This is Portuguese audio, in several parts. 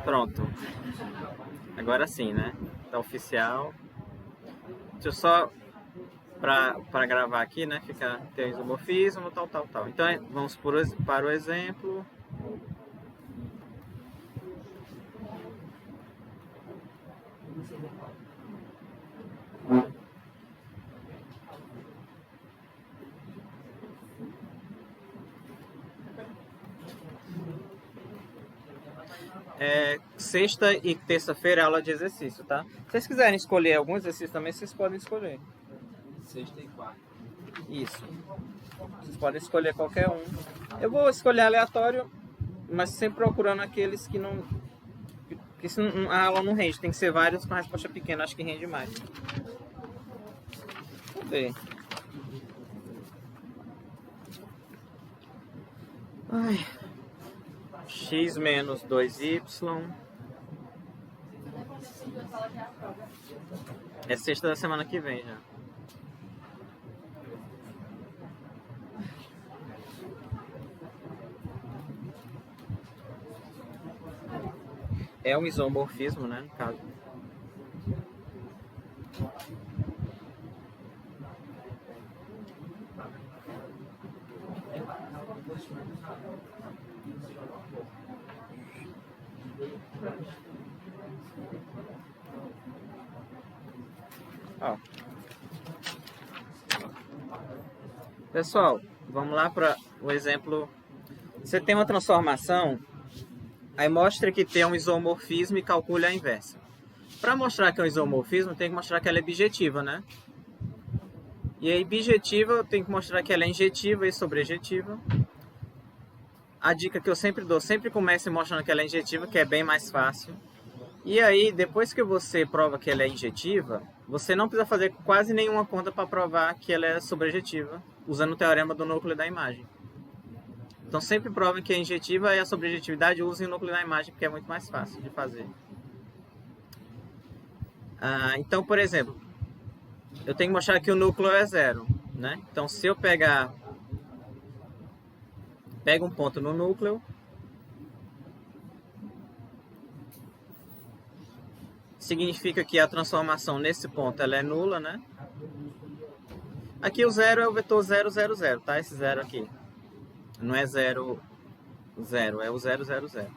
Pronto. Agora sim, né? Tá oficial. Deixa eu só para gravar aqui, né? Fica tem isomorfismo, tal. Então vamos para o exemplo. Sexta e terça-feira é aula de exercício, tá? Se vocês quiserem escolher algum exercício também, vocês podem escolher. Sexta e quarta. Isso. Vocês podem escolher qualquer um. Eu vou escolher aleatório, mas sempre procurando aqueles que não. Porque se a aula não rende, tem que ser vários com a resposta pequena, acho que rende mais. Vamos ver. Ai. X menos 2y. É sexta da semana que vem já. É um isomorfismo, né, no caso. Ó. Pessoal, vamos lá para o exemplo. Você tem uma transformação, aí mostra que tem um isomorfismo e calcule a inversa. Para mostrar que é um isomorfismo, tem que mostrar que ela é bijetiva, né? E aí, bijetiva, eu tenho que mostrar que ela é injetiva e sobrejetiva. A dica que eu sempre dou, sempre comece mostrando que ela é injetiva, que é bem mais fácil. E aí, depois que você prova que ela é injetiva, você não precisa fazer quase nenhuma conta para provar que ela é sobrejetiva, usando o teorema do núcleo da imagem. Então, sempre provem que é injetiva e a sobrejetividade usem o núcleo da imagem, porque é muito mais fácil de fazer. Então, por exemplo, eu tenho que mostrar que o núcleo é zero, né? Então, se eu pego um ponto no núcleo, significa que a transformação nesse ponto ela é nula, né? Aqui o zero é o vetor 0, 0, 0, tá? Esse zero aqui. Não é 0, 0, é o 0, 0, 0.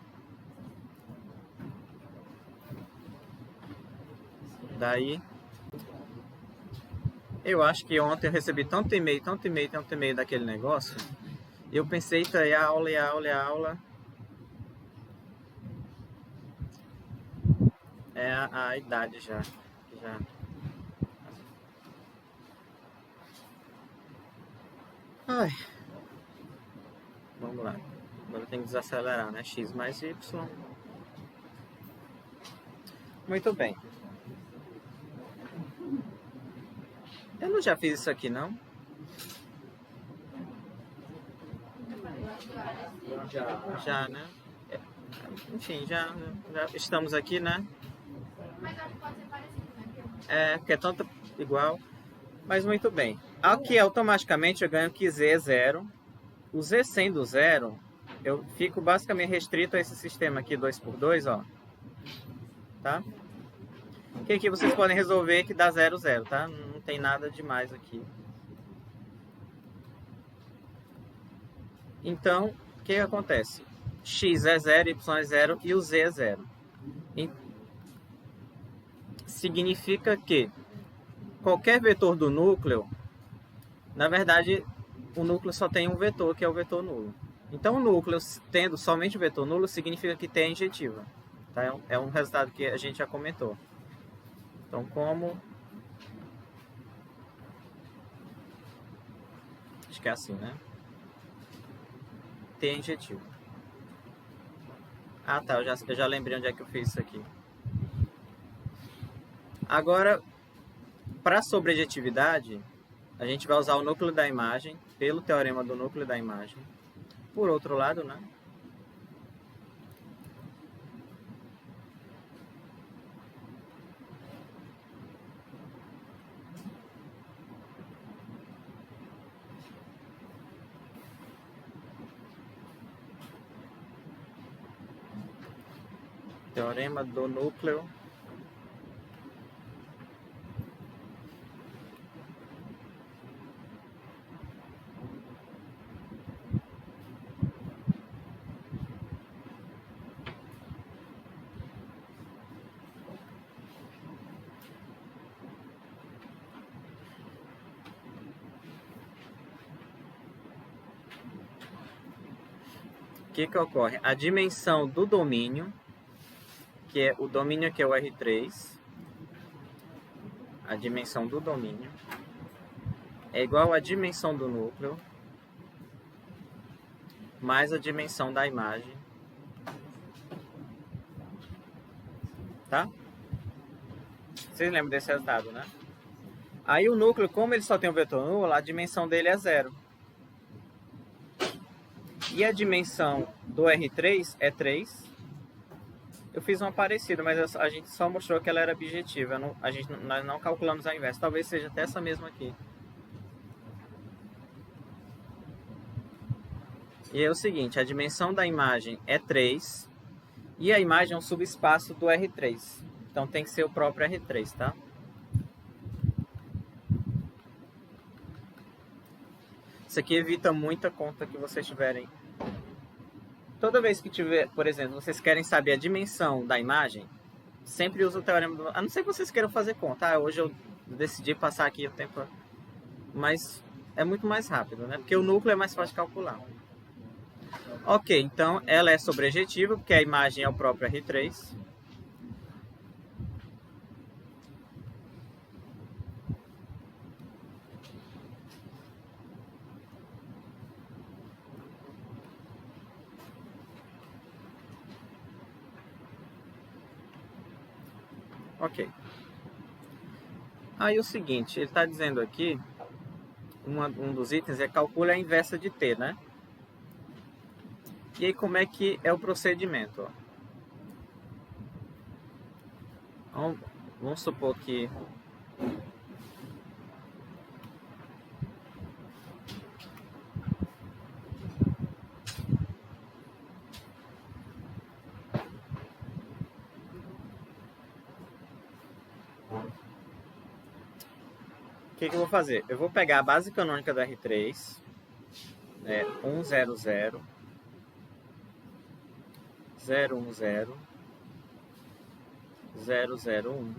Daí, eu acho que ontem eu recebi tanto e-mail daquele negócio. E eu pensei, tá, é aula. É a idade já. Ai. Vamos lá. Agora tem que desacelerar, né? X mais Y. Muito bem. Eu não já fiz isso aqui, não? Já, né? Enfim, já estamos aqui, né? Porque é tanto igual. Mas muito bem. Aqui automaticamente eu ganho que Z é zero. O Z sendo zero, eu fico basicamente restrito a esse sistema aqui 2×2, ó. Tá? Que aqui vocês podem resolver que dá 0, 0, tá? Não tem nada demais aqui. Então, o que acontece? X é 0, Y é 0 e o Z é 0. Significa que qualquer vetor do núcleo, na verdade, o núcleo só tem um vetor, que é o vetor nulo. Então, o núcleo tendo somente o vetor nulo, significa que T é injetiva. Tá? É um resultado que a gente já comentou. Então, como... Acho que é assim, né? T é injetivo. Ah, tá. Eu já lembrei onde é que eu fiz isso aqui. Agora, para sobrejetividade, a gente vai usar o núcleo da imagem, pelo teorema do núcleo da imagem. Por outro lado, né? Teorema do núcleo que ocorre? A dimensão do domínio, que é o domínio aqui é o R3, a dimensão do domínio é igual à dimensão do núcleo mais a dimensão da imagem, tá? Vocês lembram desse resultado, né? Aí o núcleo, como ele só tem um vetor nulo, a dimensão dele é 0. E a dimensão do R3 é 3. Eu fiz uma parecida, mas a gente só mostrou que ela era objetiva. Nós não calculamos a inversa. Talvez seja até essa mesma aqui. E é o seguinte, a dimensão da imagem é 3. E a imagem é um subespaço do R3. Então tem que ser o próprio R3, tá? Isso aqui evita muita conta que vocês tiverem. Toda vez que tiver, por exemplo, vocês querem saber a dimensão da imagem, sempre usa o teorema do... A não ser que vocês queiram fazer conta. Ah, hoje eu decidi passar aqui o tempo... Mas é muito mais rápido, né? Porque o núcleo é mais fácil de calcular. Ok, então ela é sobrejetiva, porque a imagem é o próprio R3. Ok. Aí o seguinte, ele está dizendo aqui, um dos itens é calcule a inversa de t, né? E aí como é que é o procedimento? Ó? Vamos supor que... O que eu vou fazer? Eu vou pegar a base canônica do R3, 1, 0, 0, 0, 1, 0, 0, 0, 1.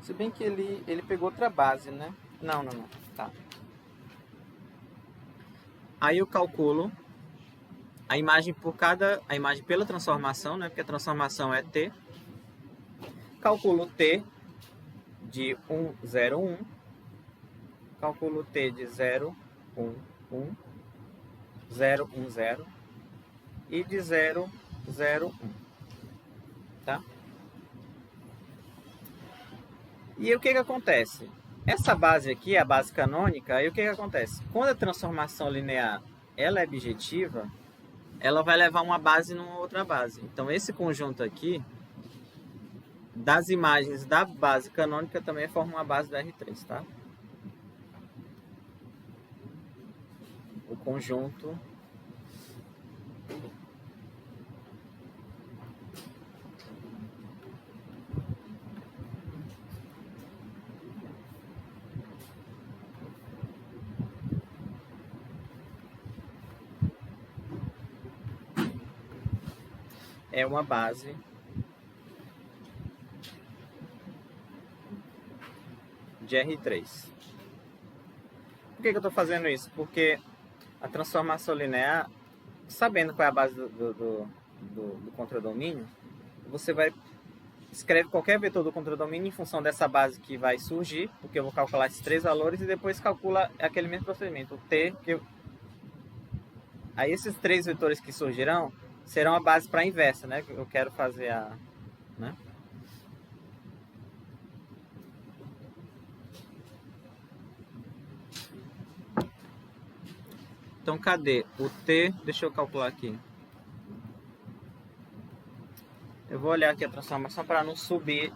Se bem que ele pegou outra base, né? Não. Tá. Aí eu calculo a imagem a imagem pela transformação, né? Porque a transformação é t. Calculo t de 1, 0, 1. Calculo t de 0, 1, 1. 0, 1, 0. E de 0, 0, 1. Tá? E aí o que acontece? Essa base aqui, a base canônica, aí o que acontece? Quando a transformação linear ela é bijetiva, ela vai levar uma base numa outra base. Então esse conjunto aqui das imagens da base canônica também forma uma base da R3, tá? O conjunto é uma base de R3. Por que eu estou fazendo isso? Porque a transformação linear, sabendo qual é a base do contradomínio, você vai escreve qualquer vetor do contradomínio em função dessa base que vai surgir, porque eu vou calcular esses 3 valores e depois calcula aquele mesmo procedimento, o t, aí esses 3 vetores que surgirão serão a base para a inversa, né? Eu quero fazer a... Né? Então, cadê o t? Deixa eu calcular aqui. Eu vou olhar aqui a transformação para não subir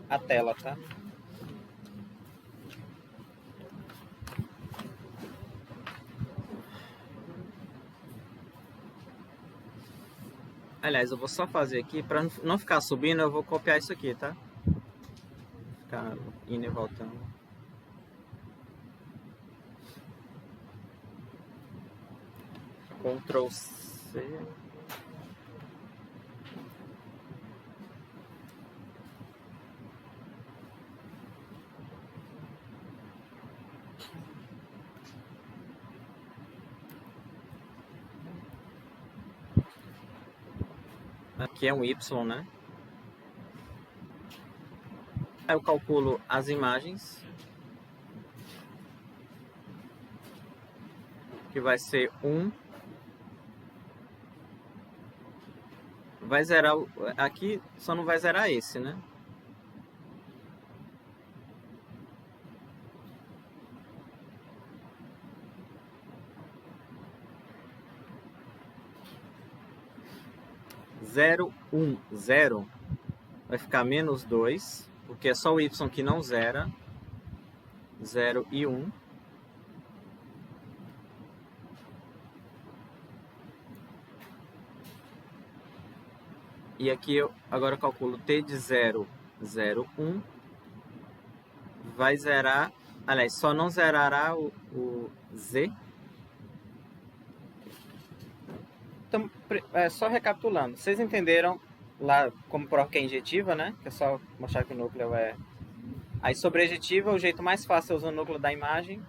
a tela, tá? Aliás, eu vou só fazer aqui, para não ficar subindo, eu vou copiar isso aqui, tá? Ficar indo e voltando. Ctrl C. Aqui é um Y, né? Aí eu calculo as imagens, que vai ser 1. Vai zerar, aqui só não vai zerar esse, né? Zero, 1, 0 vai ficar menos 2, porque é só o Y que não zera. 0 e 1. E aqui eu agora eu calculo T de 0, 0, 1. Vai zerar, aliás, só não zerará o Z. Então, só recapitulando, vocês entenderam lá como prova que é injetiva, né? Que é só mostrar que o núcleo é... Aí sobre ejetiva, o jeito mais fácil é usar o núcleo da imagem.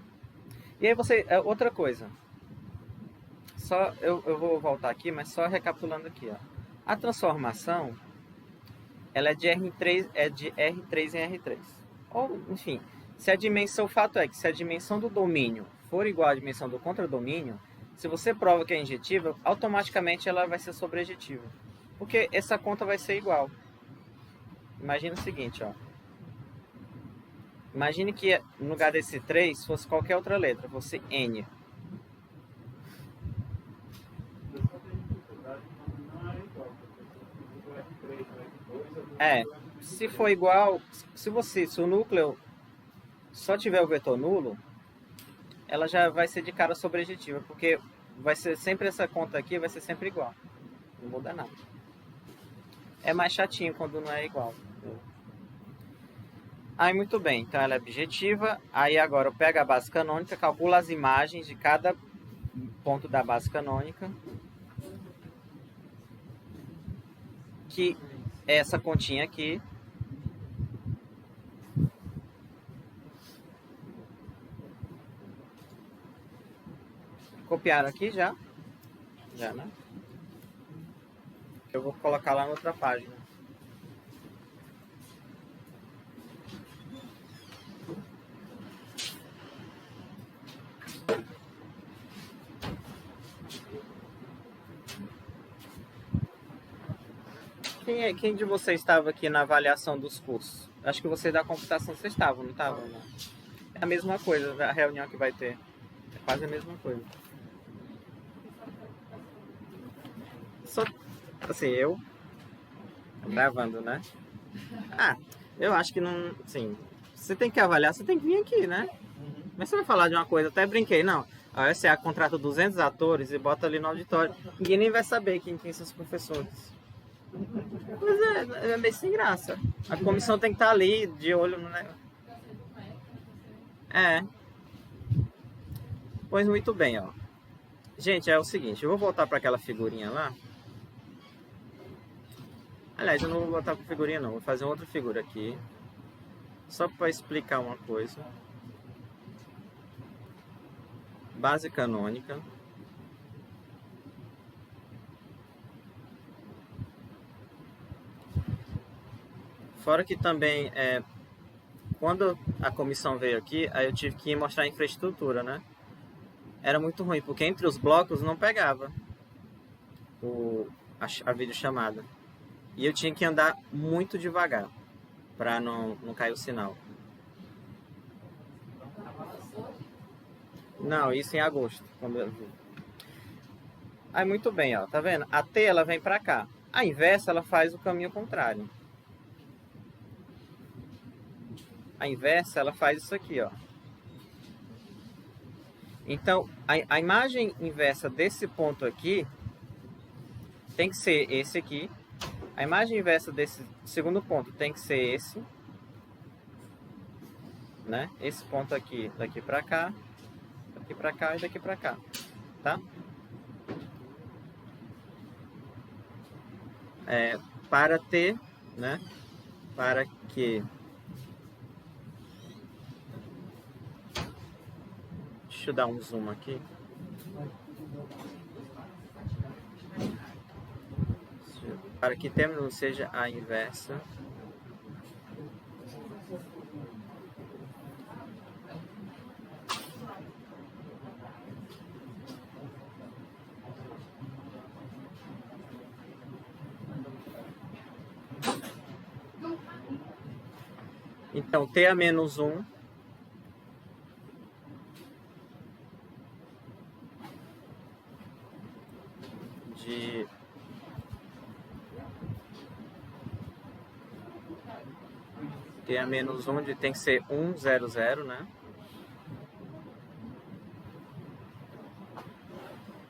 E aí você... outra coisa. Só eu vou voltar aqui, mas só recapitulando aqui, ó. A transformação, ela é de R3 em R3. Ou, enfim, se a dimensão... O fato é que se a dimensão do domínio for igual à dimensão do contradomínio, se você prova que é injetiva, automaticamente ela vai ser sobrejetiva. Porque essa conta vai ser igual. Imagina o seguinte, ó. Imagine que no lugar desse 3 fosse qualquer outra letra, fosse N. Se for igual, se o núcleo só tiver o vetor nulo, ela já vai ser de cara sobrejetiva, porque vai ser sempre essa conta aqui, vai ser sempre igual. Não muda nada. É mais chatinho quando não é igual. Aí muito bem, então ela é objetiva. Aí agora eu pego a base canônica, calculo as imagens de cada ponto da base canônica, que é essa continha aqui. Copiaram aqui já? Já, né? Eu vou colocar lá na outra página. Quem de vocês estava aqui na avaliação dos cursos? Acho que você da computação vocês estavam, não estavam? Não? É a mesma coisa, a reunião que vai ter. É quase a mesma coisa. Só, assim, eu gravando, né? Eu acho que não, assim, você tem que avaliar, você tem que vir aqui, né? Mas você vai falar de uma coisa, até brinquei, não. A USA contrata 200 atores e bota ali no auditório. Ninguém nem vai saber quem são os professores. Mas é meio sem graça. A comissão tem que estar ali, de olho no negócio. Pois muito bem, ó. Gente, é o seguinte, eu vou voltar para aquela figurinha lá. Aliás, eu não vou botar com figurinha não, vou fazer outra figura aqui. Só para explicar uma coisa. Base canônica. Fora que também, quando a comissão veio aqui, aí eu tive que mostrar a infraestrutura, né? Era muito ruim, porque entre os blocos não pegava a videochamada. E eu tinha que andar muito devagar, para não cair o sinal. Não, isso em agosto, quando eu vi. Aí muito bem, ó, tá vendo? A T ela vem pra cá. A inversa ela faz o caminho contrário. A inversa ela faz isso aqui, ó. Então, a imagem inversa desse ponto aqui tem que ser esse aqui. A imagem inversa desse segundo ponto tem que ser esse, né? Esse ponto aqui, daqui para cá, daqui para cá e daqui para cá, tá? Para ter, né? Para que... Deixa eu dar um zoom aqui. Para que término seja a inversa. Então, t a menos 1 de t a menos 1 de tem que ser 1, 0, 0, né?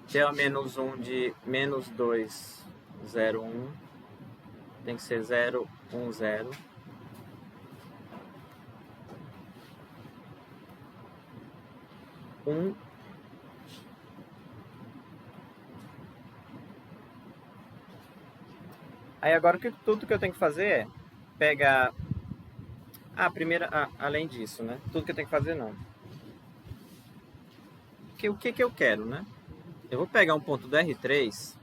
T a menos 1 de menos 2, 0, 1 tem que ser 0, 1, 0. Aí agora tudo que eu tenho que fazer é pegar... além disso, né? Tudo que eu tenho que fazer não. O que eu quero, né? Eu vou pegar um ponto do R3,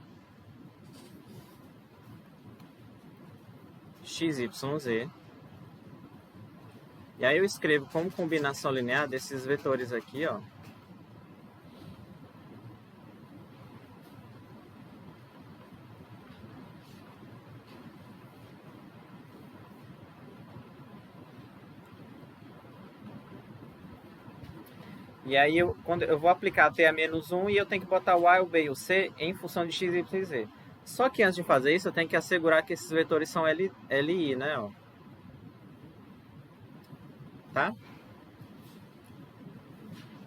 x, y, z. E aí eu escrevo como combinação linear desses vetores aqui, ó. E aí, quando eu vou aplicar t a menos 1 e eu tenho que botar o a, o b e o c em função de x, y e z. Só que antes de fazer isso, eu tenho que assegurar que esses vetores são LI, né? Ó. Tá?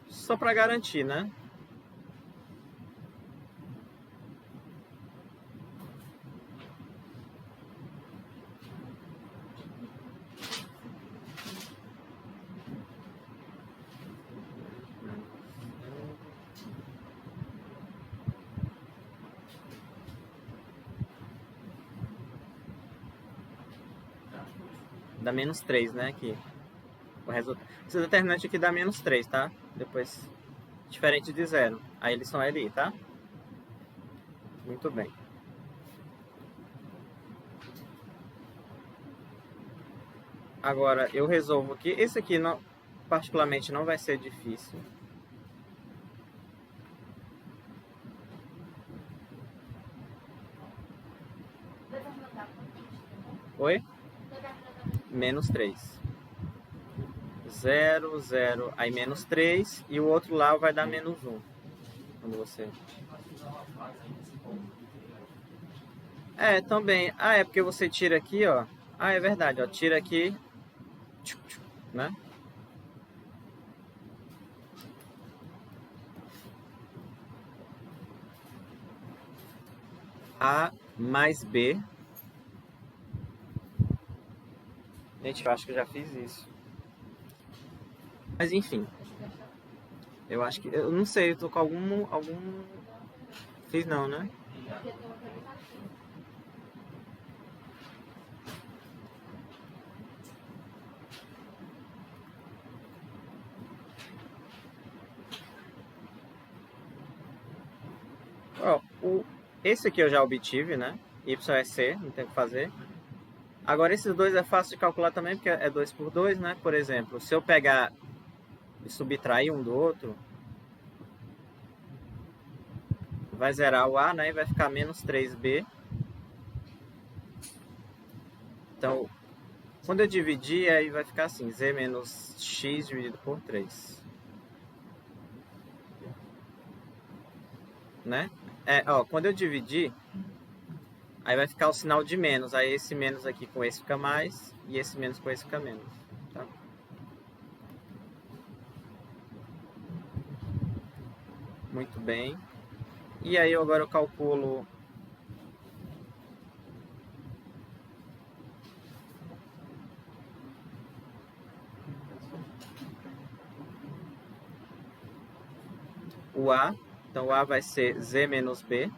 Só para garantir, né? Dá menos 3, né? Aqui. O resultado. Esse determinante aqui dá menos 3, tá? Depois, diferente de 0. Aí eles são LI, tá? Muito bem. Agora, eu resolvo aqui. Esse aqui, não, particularmente, não vai ser difícil. Oi? Menos 3. 0, 0, aí menos 3. E o outro lá vai dar menos 1. Quando você... também. É porque você tira aqui, ó. É verdade, ó. Tira aqui, né? A mais B. Gente, eu acho que eu já fiz isso. Mas enfim. Eu acho que... Eu não sei, eu tô com algum... Fiz não, né? Ó, esse aqui eu já obtive, né? Y é C, não tem o que fazer. Agora esses dois é fácil de calcular também, porque é 2 por 2, né? Por exemplo, se eu pegar e subtrair um do outro, vai zerar o A, né? E vai ficar menos 3B. Então, quando eu dividir, aí vai ficar assim, Z menos X dividido por 3. Né? Quando eu dividir, aí vai ficar o sinal de menos. Aí esse menos aqui com esse fica mais, e esse menos com esse fica menos. Tá? Muito bem. E aí agora eu calculo o A. Então o A vai ser Z menos B.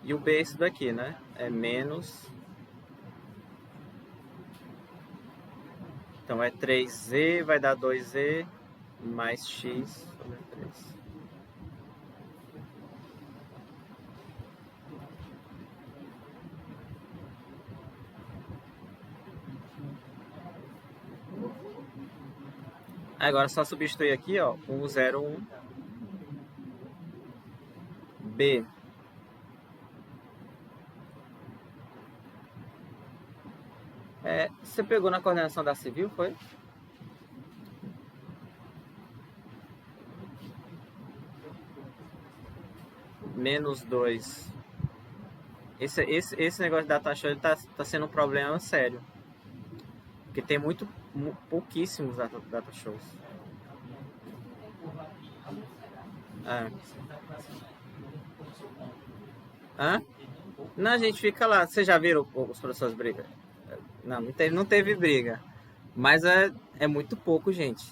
E o B é isso daqui, né? É menos. Então é 3Z, vai dar 2Z mais X sobre 3. Agora é só substituir aqui, ó, 101 B. Você pegou na coordenação da civil, foi? Menos 2. Esse negócio de data show tá sendo um problema sério. Porque tem pouquíssimos data shows. Hã? Não, a gente fica lá. Vocês já viram os professores brigar? Não teve briga. Mas é muito pouco, gente.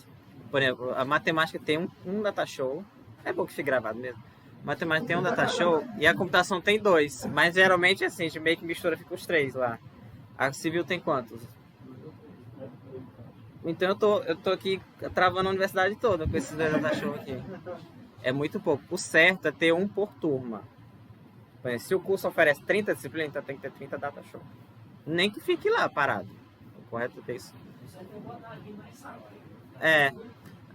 Por exemplo, a matemática tem um data show. É bom que fique gravado mesmo. A matemática tem um data show e a computação tem 2. Mas geralmente assim, a gente meio que mistura, fica os 3 lá. A civil tem quantos? Então eu tô aqui travando a universidade toda com esses 2 data show aqui. É muito pouco. O certo é ter um por turma. Se o curso oferece 30 disciplinas, então tem que ter 30 data show. Nem que fique lá parado. O correto é ter isso.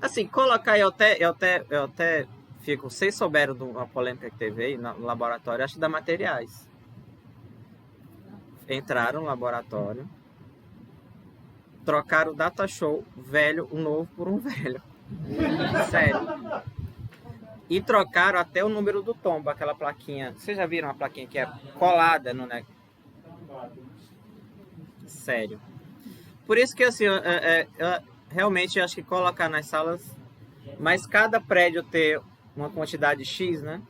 Assim, colocar aí, eu até fico. Vocês souberam de uma polêmica que teve aí no laboratório, acho que da materiais. Entraram no laboratório, trocaram o data show velho, o novo por um velho. Sério. E trocaram até o número do tombo, aquela plaquinha. Vocês já viram uma plaquinha que é colada no negócio? Sério. Por isso que assim, eu realmente acho que colocar nas salas, mas cada prédio ter uma quantidade X, né?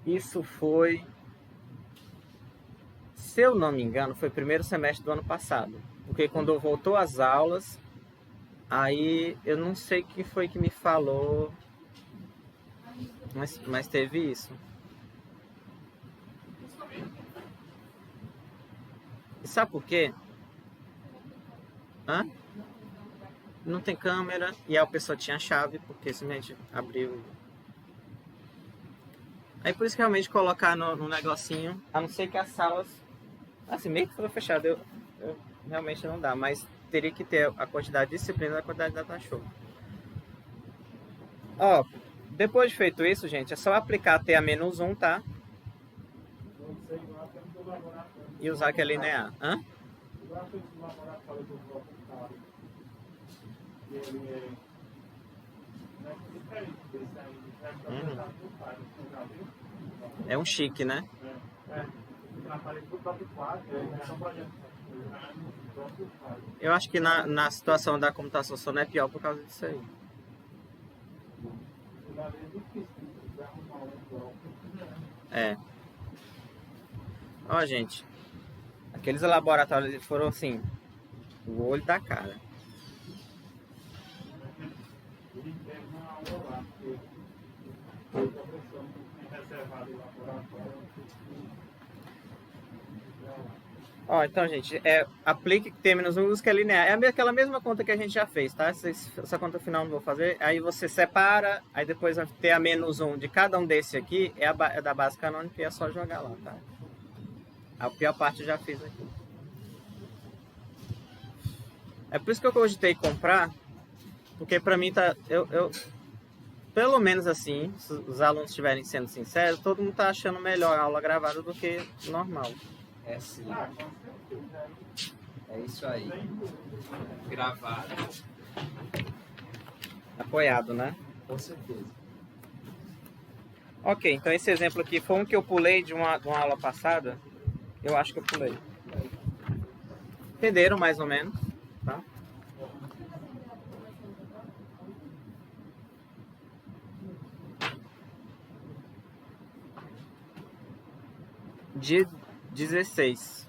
Isso foi, se eu não me engano, foi primeiro semestre do ano passado. Porque quando voltou às aulas, aí eu não sei quem foi que me falou, mas teve isso. E sabe por quê? Não tem câmera e a pessoa tinha chave, porque simplesmente abriu. Aí por isso que realmente colocar no negocinho, a não ser que as salas, assim, meio que foi fechado, eu realmente não dá, mas teria que ter a quantidade de disciplina e a quantidade de data show. Ó, depois de feito isso, gente, é só aplicar TA-1, tá? E usar aquele linear. É um chique, né? Eu acho que na situação da computação só não é pior por causa disso aí. Ó, gente, aqueles laboratórios foram assim, o olho da cara. Ó, então, gente, aplique T-1 que é linear. É aquela mesma conta que a gente já fez, tá? Essa conta final não vou fazer. Aí você separa, aí depois vai ter a -1 de cada um desse aqui, é da base canônica e é só jogar lá, tá? A pior parte eu já fiz aqui. É por isso que eu cogitei comprar, porque pra mim tá... pelo menos assim, se os alunos estiverem sendo sinceros, todo mundo tá achando melhor a aula gravada do que normal. É sim. É isso aí. Gravado. Apoiado, né? Com certeza. Ok, então esse exemplo aqui foi um que eu pulei de uma aula passada. Eu acho que eu pulei. Entenderam mais ou menos, tá? Dia 16.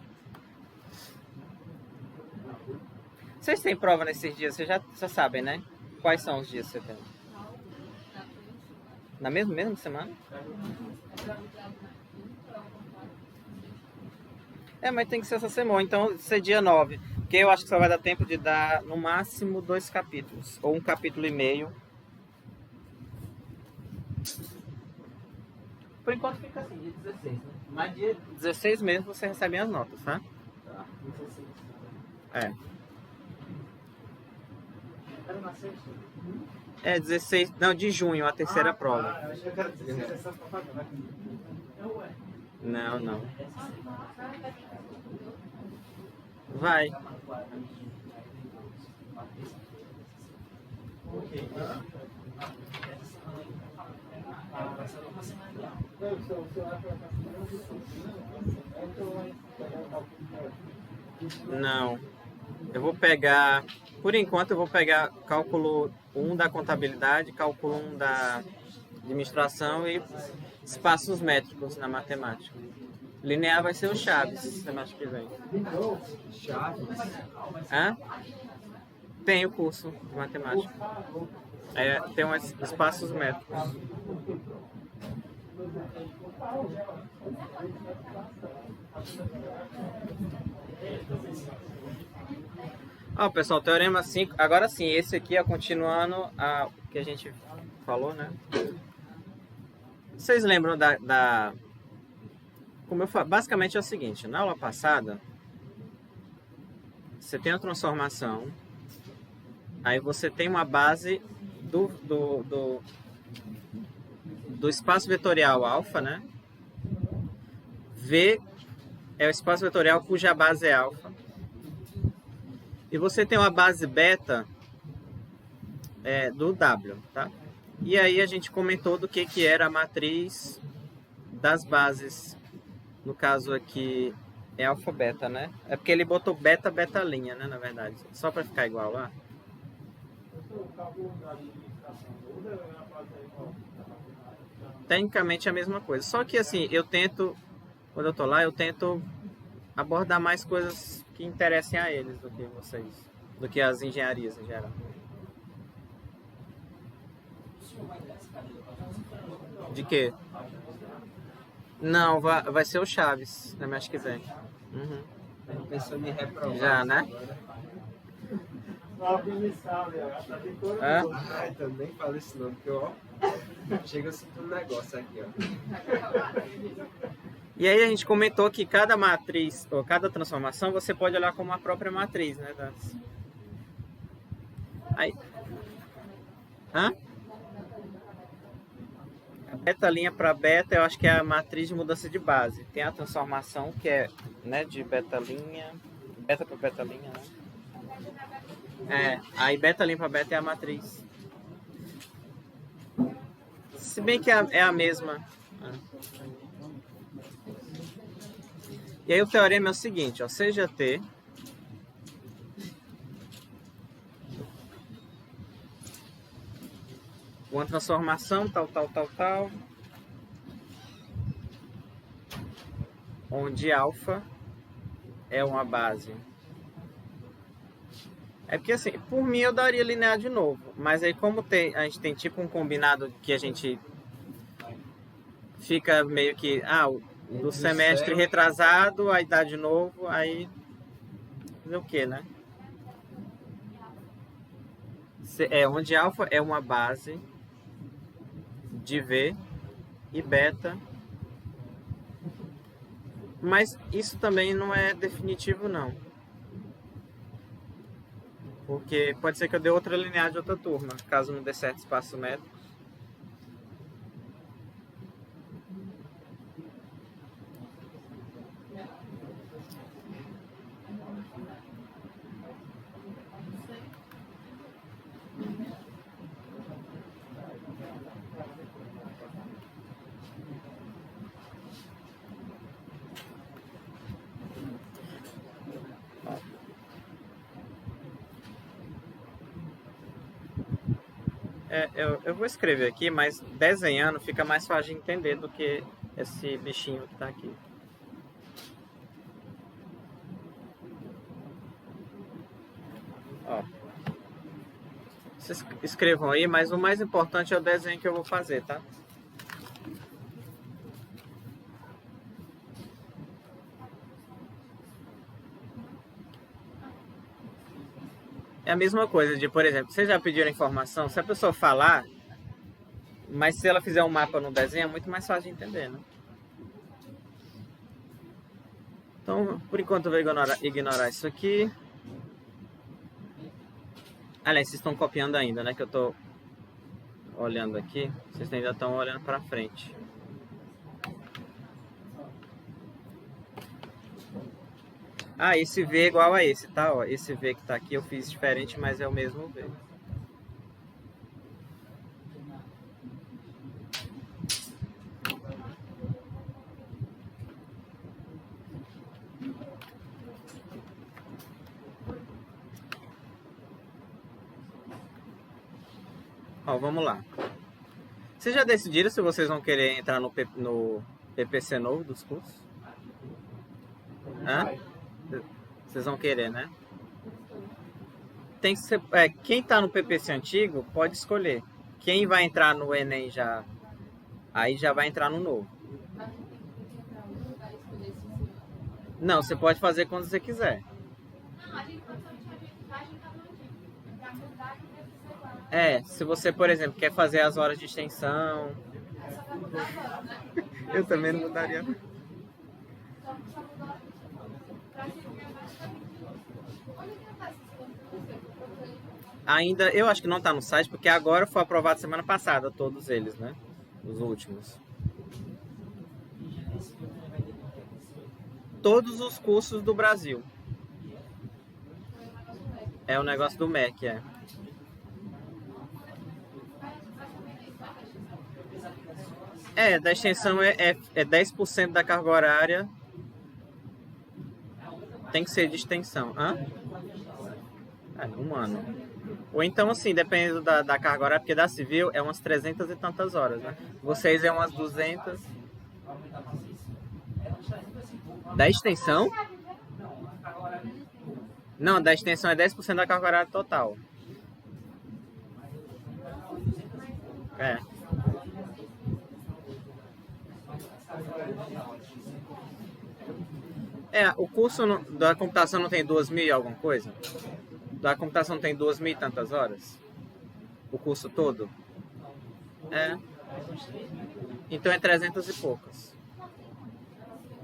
Vocês têm prova nesses dias? Vocês já sabem, né? Quais são os dias que você tem? Na mesma semana? Mas tem que ser essa semana. Então, ser dia 9. Porque eu acho que só vai dar tempo de dar, no máximo, 2 capítulos. Ou 1,5 capítulo. Por enquanto fica assim, dia 16, né? Mas dia 16 mesmo você recebe as notas, tá? Tá, 16. É. Era na sexta? 16, não, de junho, a terceira prova. Eu achei que era 16, essa propaganda. Não. Vai. Não. Eu vou pegar, por enquanto eu vou pegar cálculo 1 da contabilidade, cálculo 1 da administração e espaços métricos na matemática. Linear vai ser o Chaves, semestre que vem. Chaves? Hã? Tem o curso de matemática. Tem uns espaços métricos. Ó, pessoal, teorema 5. Agora sim, esse aqui é continuando o que a gente falou, né? Vocês lembram como eu falo, basicamente é o seguinte, na aula passada, você tem a transformação, aí você tem uma base do espaço vetorial alfa, né? V é o espaço vetorial cuja base é alfa. E você tem uma base beta do W, tá? E aí a gente comentou do que era a matriz das bases. No caso aqui é alfa beta, né? É porque ele botou beta linha, né? Na verdade, só para ficar igual lá. Tecnicamente é a mesma coisa. Só que assim, quando eu tô lá, eu tento abordar mais coisas que interessem a eles do que vocês, do que as engenharias em geral. De quê? Não, vai ser o Chaves, na mês que vem. Uhum. Pensando em reprovar. Já, né? Ai, também fala isso não, porque ó, chega a sentir um negócio aqui, ó. E aí a gente comentou que cada matriz, ou cada transformação, você pode olhar como a própria matriz, né? Aí. Hã? A beta linha para beta, eu acho que é a matriz de mudança de base. Tem a transformação que é, né, de beta linha, beta para beta linha, né? Aí beta linha para beta é a matriz. Se bem que é a mesma. E aí o teorema é o seguinte, ó, seja T uma transformação tal, onde alfa é uma base. É porque assim, por mim eu daria linear de novo, mas aí como a gente tem tipo um combinado que a gente fica meio que, do semestre retrasado, aí dá de novo, aí fazer o que, né? Onde alfa é uma base de V e beta, mas isso também não é definitivo não, porque pode ser que eu dê outra linear de outra turma, caso não dê certo espaço métrico. Eu vou escrever aqui, mas desenhando fica mais fácil de entender do que esse bichinho que está aqui. Ó. Vocês escrevam aí, mas o mais importante é o desenho que eu vou fazer, tá? É a mesma coisa de, por exemplo, vocês já pediram informação, se a pessoa falar, mas se ela fizer um mapa no desenho, é muito mais fácil de entender, né? Então, por enquanto eu vou ignorar isso aqui. Aliás, vocês estão copiando ainda, né? Que eu tô olhando aqui. Vocês ainda estão olhando pra frente. Ah, esse V é igual a esse, tá? Ó, esse V que tá aqui eu fiz diferente, mas é o mesmo V. Ó, vamos lá. Vocês já decidiram se vocês vão querer entrar no PPC novo dos cursos? Hã? Vocês vão querer, né? Tem que ser, quem tá no PPC antigo pode escolher. Quem vai entrar no Enem já, aí já vai entrar no novo. Não, você pode fazer quando você quiser. Se você, por exemplo, quer fazer as horas de extensão. Eu também não mudaria. Ainda, eu acho que não tá no site, porque agora foi aprovado semana passada, todos eles, né? Os últimos. Todos os cursos do Brasil. É o negócio do MEC, é. Da extensão é 10% da carga horária. Tem que ser de extensão. Hã? Um ano. Ou então, assim, dependendo da carga horária, porque da civil é umas 300 e tantas horas, né? Vocês é umas 200. Da extensão? Não, da extensão é 10% da carga horária total. O curso da computação não tem 2.000 e alguma coisa? Da computação não tem 2.000 e tantas horas? O curso todo? Então é 300 e poucas.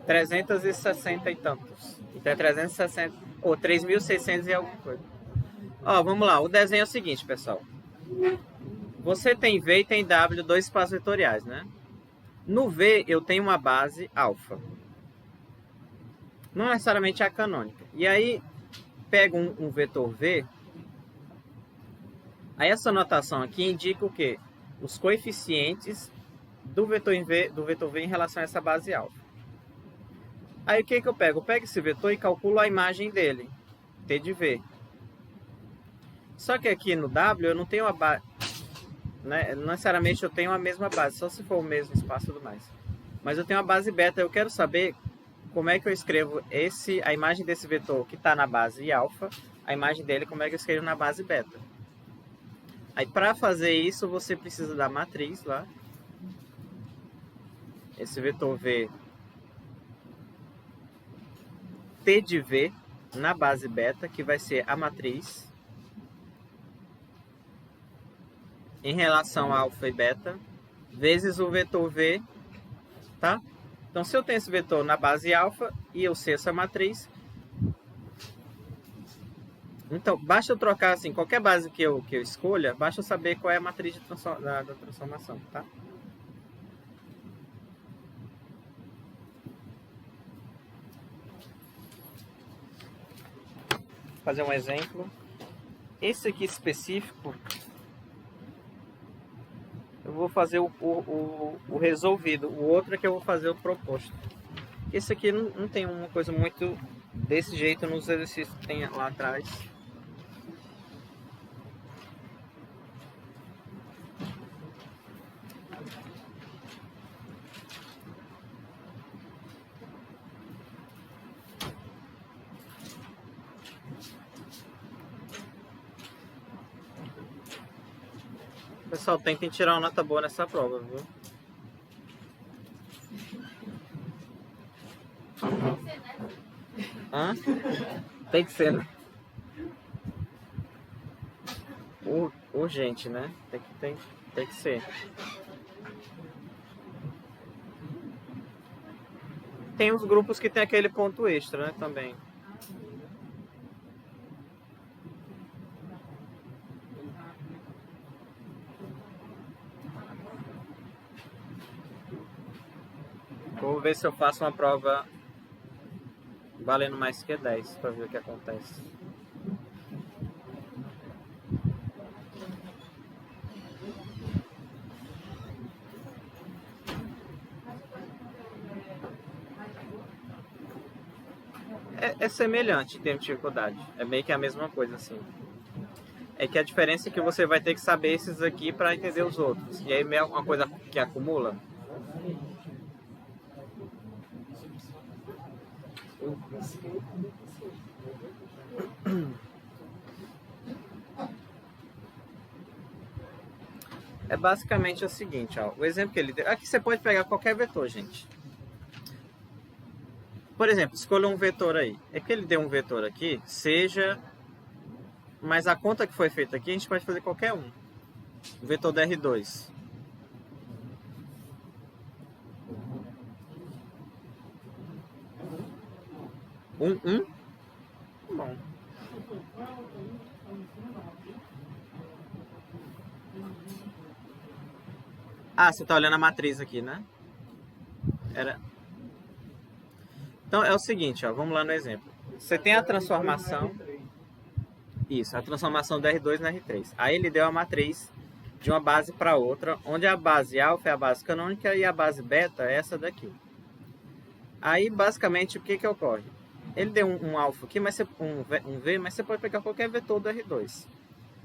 360 e tantos. Então é 360, ou 3.600 e alguma coisa. Ó, vamos lá. O desenho é o seguinte, pessoal. Você tem V e tem W, dois espaços vetoriais, né? No V eu tenho uma base alfa. Não necessariamente a canônica. E aí, pego um vetor V. Aí essa notação aqui indica o quê? Os coeficientes do vetor V em relação a essa base alfa. Aí o que eu pego? Eu pego esse vetor e calculo a imagem dele, T de V. Só que aqui no W eu não tenho a base, né? Não necessariamente eu tenho a mesma base, só se for o mesmo espaço e tudo mais. Mas eu tenho a base beta, eu quero saber como é que eu escrevo a imagem desse vetor que está na base alfa, a imagem dele, como é que eu escrevo na base beta. Aí para fazer isso você precisa da matriz lá. Esse vetor V T de V na base beta, que vai ser a matriz em relação a alfa e beta, vezes o vetor V, tá? Então, se eu tenho esse vetor na base alfa e eu sei essa matriz, então basta eu trocar assim, qualquer base que eu escolha, basta eu saber qual é a matriz da transformação, tá? Vou fazer um exemplo. Esse aqui específico, eu vou fazer o resolvido. O outro é que eu vou fazer o proposto. Esse aqui não tem uma coisa muito desse jeito nos exercícios que tem lá atrás. Pessoal, tentem tirar uma nota boa nessa prova, viu? Hã? Tem que ser, né? Urgente, né? Tem que ser. Tem os grupos que tem aquele ponto extra, né? Também. Vou ver se eu faço uma prova valendo mais que 10 para ver o que acontece. É semelhante em termos de dificuldade. É meio que a mesma coisa, assim. É que a diferença é que você vai ter que saber esses aqui para entender os outros. E aí é uma coisa que acumula. É basicamente o seguinte, ó. O exemplo que ele deu. Aqui você pode pegar qualquer vetor, gente. Por exemplo, escolha um vetor aí. É que ele deu um vetor aqui, seja. Mas a conta que foi feita aqui, a gente pode fazer qualquer um. O vetor da R2. Bom. Ah, você tá olhando a matriz aqui, né? Então é o seguinte, ó, vamos lá no exemplo. Você tem a transformação. Isso, a transformação do R2 no R3. Aí ele deu a matriz de uma base para outra, onde a base alfa é a base canônica e a base beta é essa daqui. Aí, basicamente, o que ocorre? Ele deu um alfa aqui, mas um V, mas você pode pegar qualquer vetor do R2.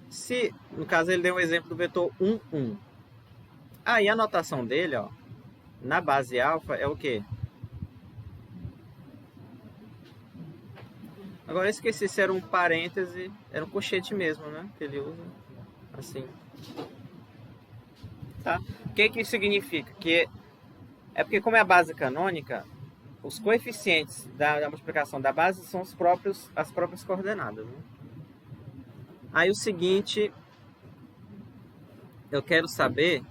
Se, no caso, ele deu um exemplo do vetor 1, 1. Aí a notação dele, ó, na base alfa é o quê? Agora eu esqueci se era um parêntese, era um colchete mesmo, né? Que ele usa assim. Tá? O que isso significa? Que é porque como é a base canônica, os coeficientes da multiplicação da base são as próprias coordenadas. Né? Aí o seguinte, eu quero saber...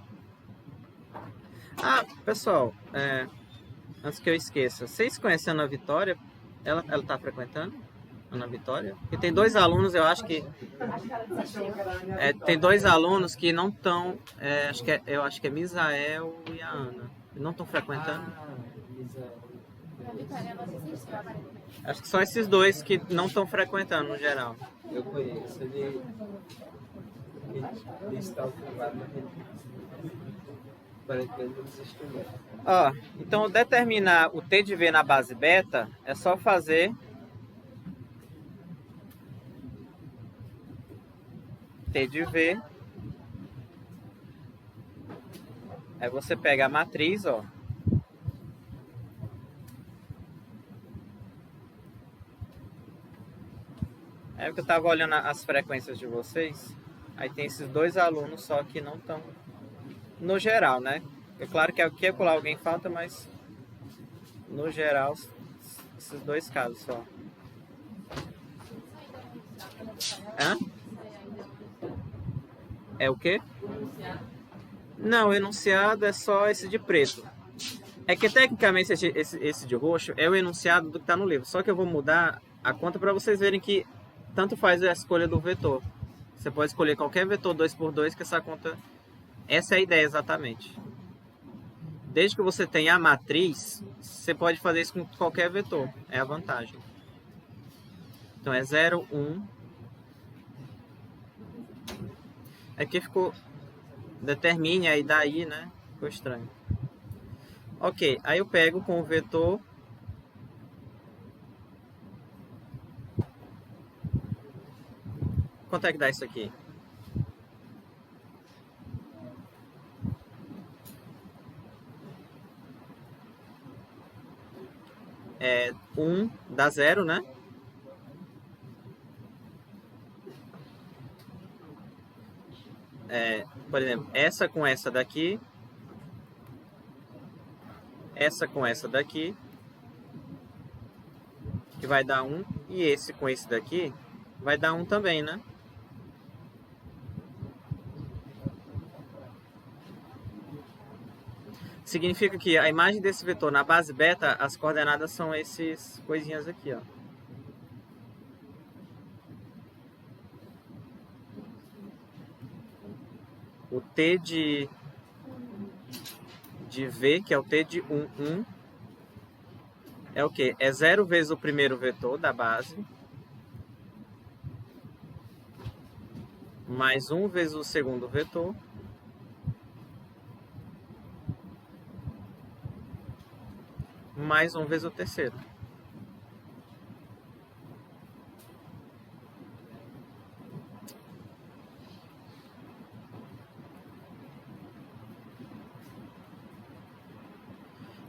Ah, pessoal, antes que eu esqueça, vocês conhecem a Ana Vitória? Ela tá frequentando? Ana Vitória? E tem dois alunos, eu acho que... tem dois alunos que não estão... eu acho que é Misael e a Ana. Não estão frequentando. Acho que são esses dois que não estão frequentando, no geral. Eu conheço, ele está ocupado, aparentemente não existe mais. Ó, então determinar o T de V na base beta é só fazer T de V. Aí você pega a matriz, ó. É que eu tava olhando as frequências de vocês. Aí tem esses dois alunos só que não estão no geral, né? É claro que aqui e alguém falta, mas no geral esses dois casos só. Hã? É o quê? Não, o enunciado é só esse de preto. É que tecnicamente esse de roxo é o enunciado do que está no livro. Só que eu vou mudar a conta para vocês verem que tanto faz a escolha do vetor. Você pode escolher qualquer vetor 2×2 que essa conta... Essa é a ideia exatamente. Desde que você tenha a matriz, você pode fazer isso com qualquer vetor. É a vantagem. Então é 0, 1. Aqui ficou... Determine aí daí, né? Ficou estranho. Ok, aí eu pego com o vetor... Quanto é que dá isso aqui? É 1 dá 0, né? por exemplo, essa com essa daqui, essa com essa daqui, que vai dar 1, e esse com esse daqui vai dar 1 também, né? Significa que a imagem desse vetor na base beta, as coordenadas são esses coisinhas aqui, ó. O T de V, que é o T de 1, 1, é o quê? É 0 vezes o primeiro vetor da base, mais 1 vezes o segundo vetor, mais 1 vezes o terceiro.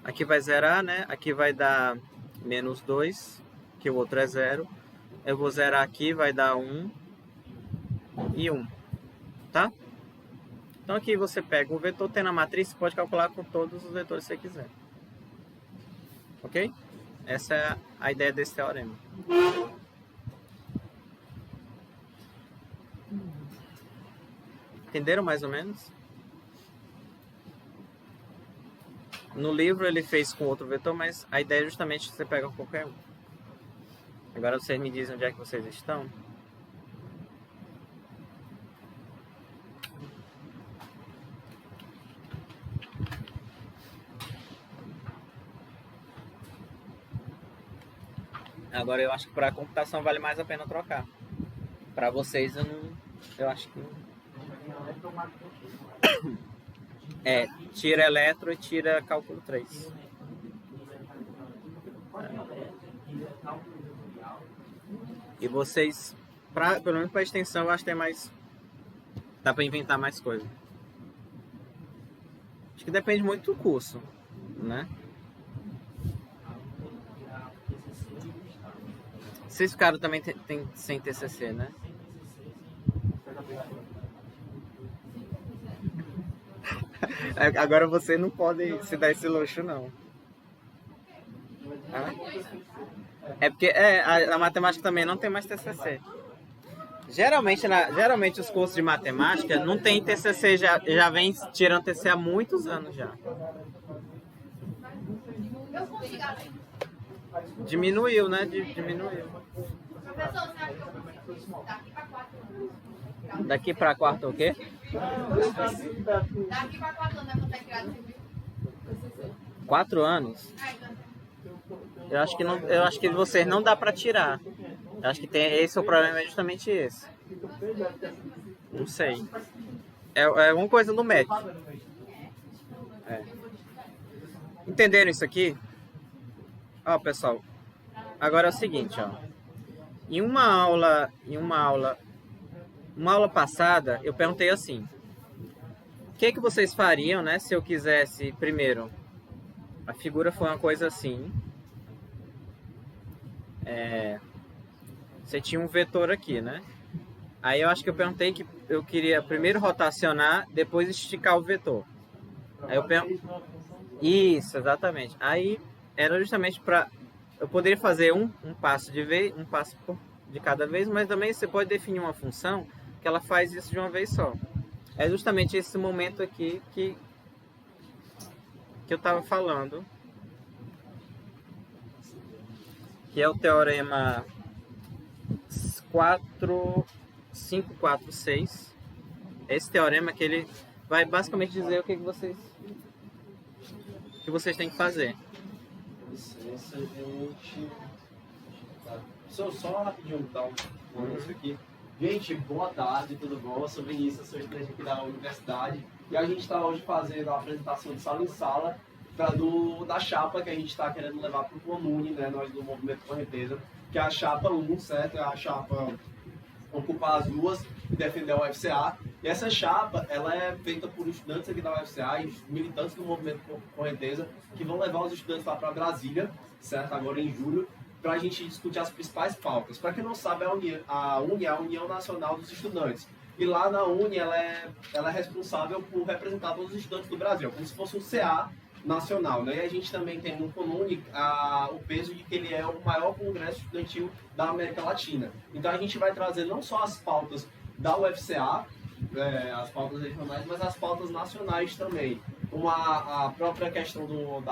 Aqui vai zerar, né? Aqui vai dar menos 2, que o outro é 0. Eu vou zerar aqui, vai dar 1 e 1, tá? Então aqui você pega o vetor, tem na matriz, você pode calcular com todos os vetores que você quiser. Ok? Essa é a ideia desse teorema. Entenderam mais ou menos? No livro ele fez com outro vetor, mas a ideia é justamente que você pega qualquer um. Agora vocês me dizem onde é que vocês estão. Agora eu acho que para a computação vale mais a pena trocar. Para vocês eu acho que não. Tira eletro e tira cálculo 3. E vocês, pelo menos para extensão, eu acho que tem mais. Dá para inventar mais coisa. Acho que depende muito do curso, né? Vocês ficaram também sem TCC, né? Agora vocês não podem se dar esse luxo, não. É porque a matemática também não tem mais TCC. Geralmente os cursos de matemática não tem TCC, já vem tirando TCC há muitos anos já. Diminuiu, né? Diminuiu. Daqui para quarto o quê? Daqui para 4 anos, né? Consegue tirar do serviço? 4 anos? Eu acho que vocês não dá para tirar. Eu acho que esse é o problema, é justamente esse. Não sei. É uma coisa no MEC. Entenderam isso aqui? Ó, pessoal. Agora é o seguinte, ó. Em uma aula passada, eu perguntei assim: o que vocês fariam, né, se eu quisesse, primeiro, a figura foi uma coisa assim, você tinha um vetor aqui, né? Aí eu acho que eu perguntei que eu queria primeiro rotacionar, depois esticar o vetor. Aí eu Isso, exatamente. Aí era justamente para eu poderia fazer um passo de vez, um passo de cada vez, mas também você pode definir uma função que ela faz isso de uma vez só. É justamente esse momento aqui que eu estava falando, que é o teorema 546. Esse teorema que ele vai basicamente dizer o que vocês têm que fazer. Licença, gente. Só rapidinho dar um anúncio aqui. Gente, boa tarde, tudo bom? Eu sou Vinícius, sou estudante aqui da universidade. E a gente está hoje fazendo a apresentação de sala em sala da chapa que a gente está querendo levar para o Comune, né? Nós do Movimento Correnteza, que é a chapa 1, certo? É a chapa ocupar as ruas e defender a UFCA. E essa chapa, ela é feita por estudantes aqui da UFCA e militantes do Movimento Correnteza, que vão levar os estudantes lá para Brasília, certo? Agora em julho, para a gente discutir as principais pautas. Para quem não sabe, a UNE é a União Nacional dos Estudantes. E lá na Uni, ela é responsável por representar todos os estudantes do Brasil, como se fosse um CA nacional, né? E a gente também tem no CONUNE o peso de que ele é o maior congresso estudantil da América Latina. Então a gente vai trazer não só as pautas da UFCA, as pautas regionais, mas as pautas nacionais também. Como a própria questão do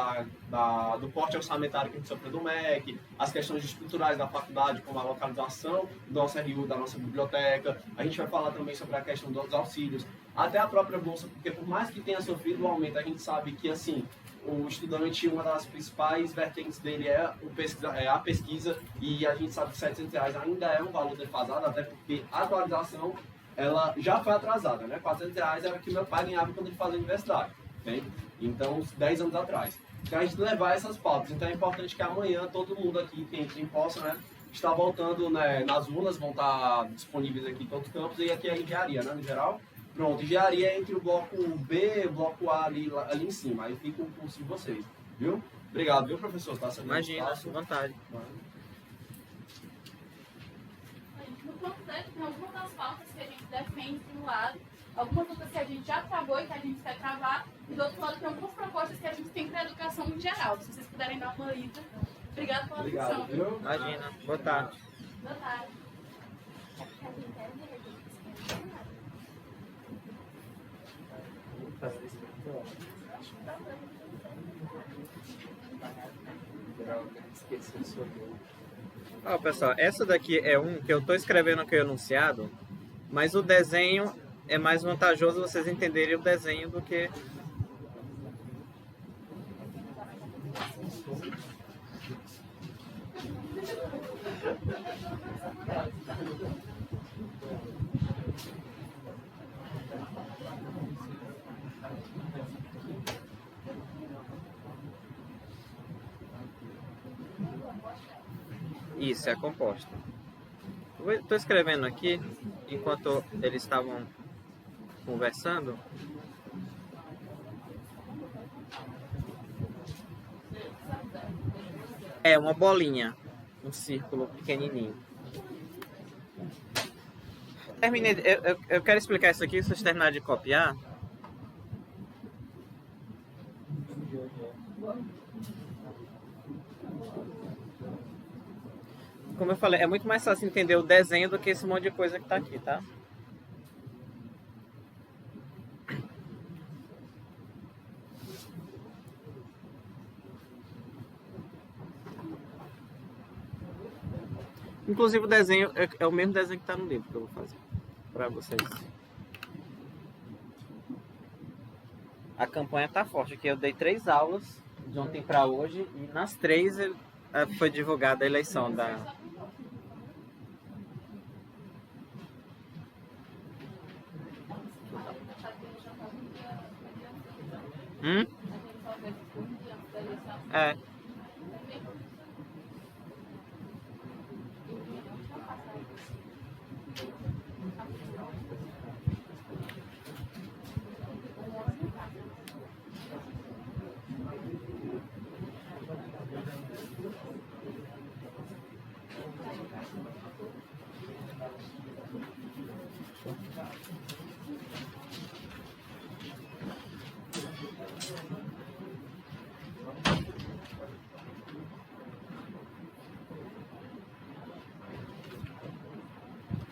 corte orçamentário que a gente sofreu do MEC, as questões estruturais da faculdade, como a localização do nosso RU, da nossa biblioteca. A gente vai falar também sobre a questão dos auxílios, até a própria bolsa, porque por mais que tenha sofrido o aumento, a gente sabe que assim, o estudante, uma das principais vertentes dele é a pesquisa, e a gente sabe que R$700 ainda é um valor defasado, até porque a atualização ela já foi atrasada, né? R$400 era o que meu pai ganhava quando ele fazia universidade, né? Então, 10 anos atrás. Então, a gente levar essas pautas. Então, é importante que amanhã todo mundo aqui, quem possa, né, estar voltando, né, nas urnas, vão estar disponíveis aqui em todos os campos, e aqui é a engenharia, né, no geral. Pronto, engenharia é entre o bloco B e o bloco A ali em cima. Aí fica o curso de vocês, viu? Obrigado, viu, professor? Tá sendo Imagina, à vontade. No ponto 10, tem algumas das pautas que a gente defende de um lado, algumas outras que a gente já travou e que a gente quer travar, e do outro lado tem algumas propostas que a gente tem para a educação em geral. Se vocês puderem dar uma lida. Obrigado pela atenção. Viu? Imagina. Boa tarde. Boa tarde. Ó, pessoal, essa daqui é um que eu estou escrevendo aqui o enunciado, mas o desenho é mais vantajoso vocês entenderem o desenho do que... Isso, é a composta. Estou escrevendo aqui, enquanto eles estavam conversando. É uma bolinha, um círculo pequenininho. Terminei. Eu quero explicar isso aqui, se vocês terminarem de copiar. Como eu falei, é muito mais fácil entender o desenho do que esse monte de coisa que está aqui, tá? Inclusive o desenho é o mesmo desenho que está no livro que eu vou fazer para vocês. A campanha tá forte aqui. Eu dei 3 aulas de ontem para hoje e nas 3 foi divulgada a eleição da... É.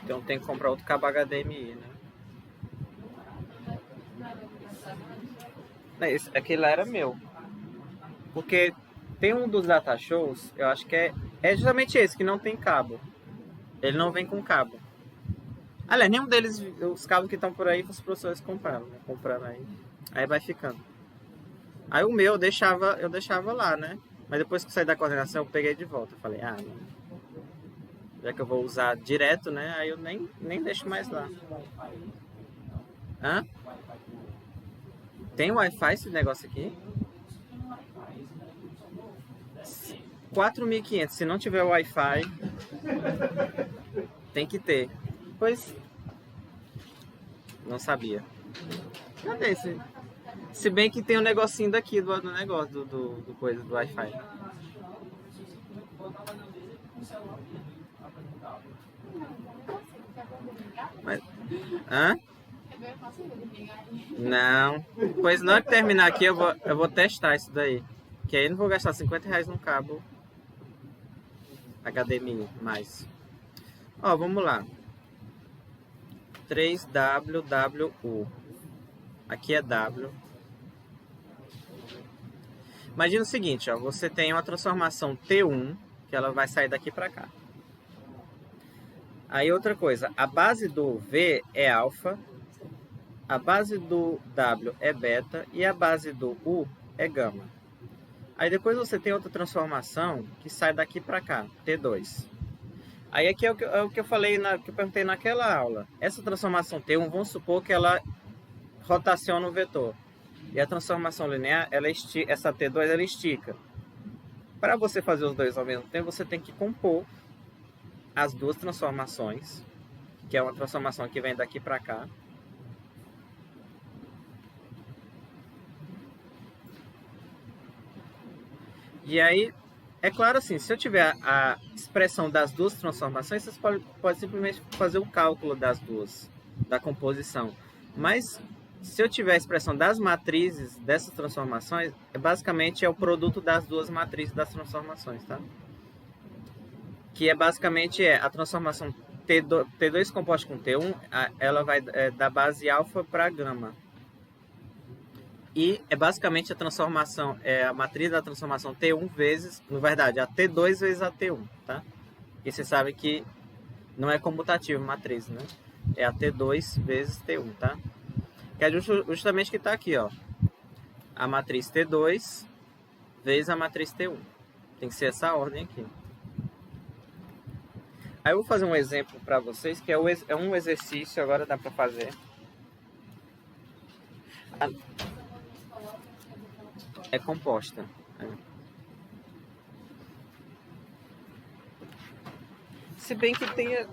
Então tem que comprar outro cabo HDMI, né? Aquele lá era meu. Porque tem um dos data shows, eu acho que é justamente esse, que não tem cabo. Ele não vem com cabo. Aliás, nenhum deles, os cabos que estão por aí, os professores compraram, né? Comprando aí. Aí vai ficando. Aí o meu eu deixava lá, né? Mas depois que eu saí da coordenação, eu peguei de volta. Eu falei, não. Já que eu vou usar direto, né? Aí eu nem deixo mais lá. Hã? Tem Wi-Fi esse negócio aqui? 4.500. Se não tiver Wi-Fi, tem que ter. Pois... Não sabia. Cadê esse? Se bem que tem um negocinho daqui do negócio, do coisa, do Wi-Fi. Mas Hã? Eu faço ligar aí. Não. Pois não é que terminar aqui, eu vou testar isso daí. Que aí eu não vou gastar R$ 50 num cabo HDMI mais. Ó, vamos lá. 3WWU. Aqui é W. Imagina o seguinte, ó, você tem uma transformação T1, que ela vai sair daqui para cá. Aí outra coisa, a base do V é alfa, a base do W é beta e a base do U é gama. Aí depois você tem outra transformação que sai daqui para cá, T2. Aí aqui é o que eu falei, que eu perguntei naquela aula. Essa transformação T1, vamos supor que ela rotaciona o vetor. E a transformação linear, essa T2, ela estica. Para você fazer os dois ao mesmo tempo, você tem que compor as duas transformações, que é uma transformação que vem daqui para cá. E aí, é claro assim, se eu tiver a expressão das duas transformações, vocês podem simplesmente fazer o cálculo das duas, da composição. Mas se eu tiver a expressão das matrizes dessas transformações, basicamente é o produto das duas matrizes das transformações, tá? Que é basicamente a transformação T2 composta com T1, ela vai da base alfa para gama. E é basicamente a transformação, a matriz da transformação T1 vezes, na verdade, a T2 vezes a T1, tá? E você sabe que não é comutativo matriz, né? É a T2 vezes T1, tá? Que é justamente que está aqui, ó. A matriz T2 vezes a matriz T1. Tem que ser essa ordem aqui. Aí eu vou fazer um exemplo para vocês, que é um exercício, agora dá para fazer. É composta. Se bem que tem...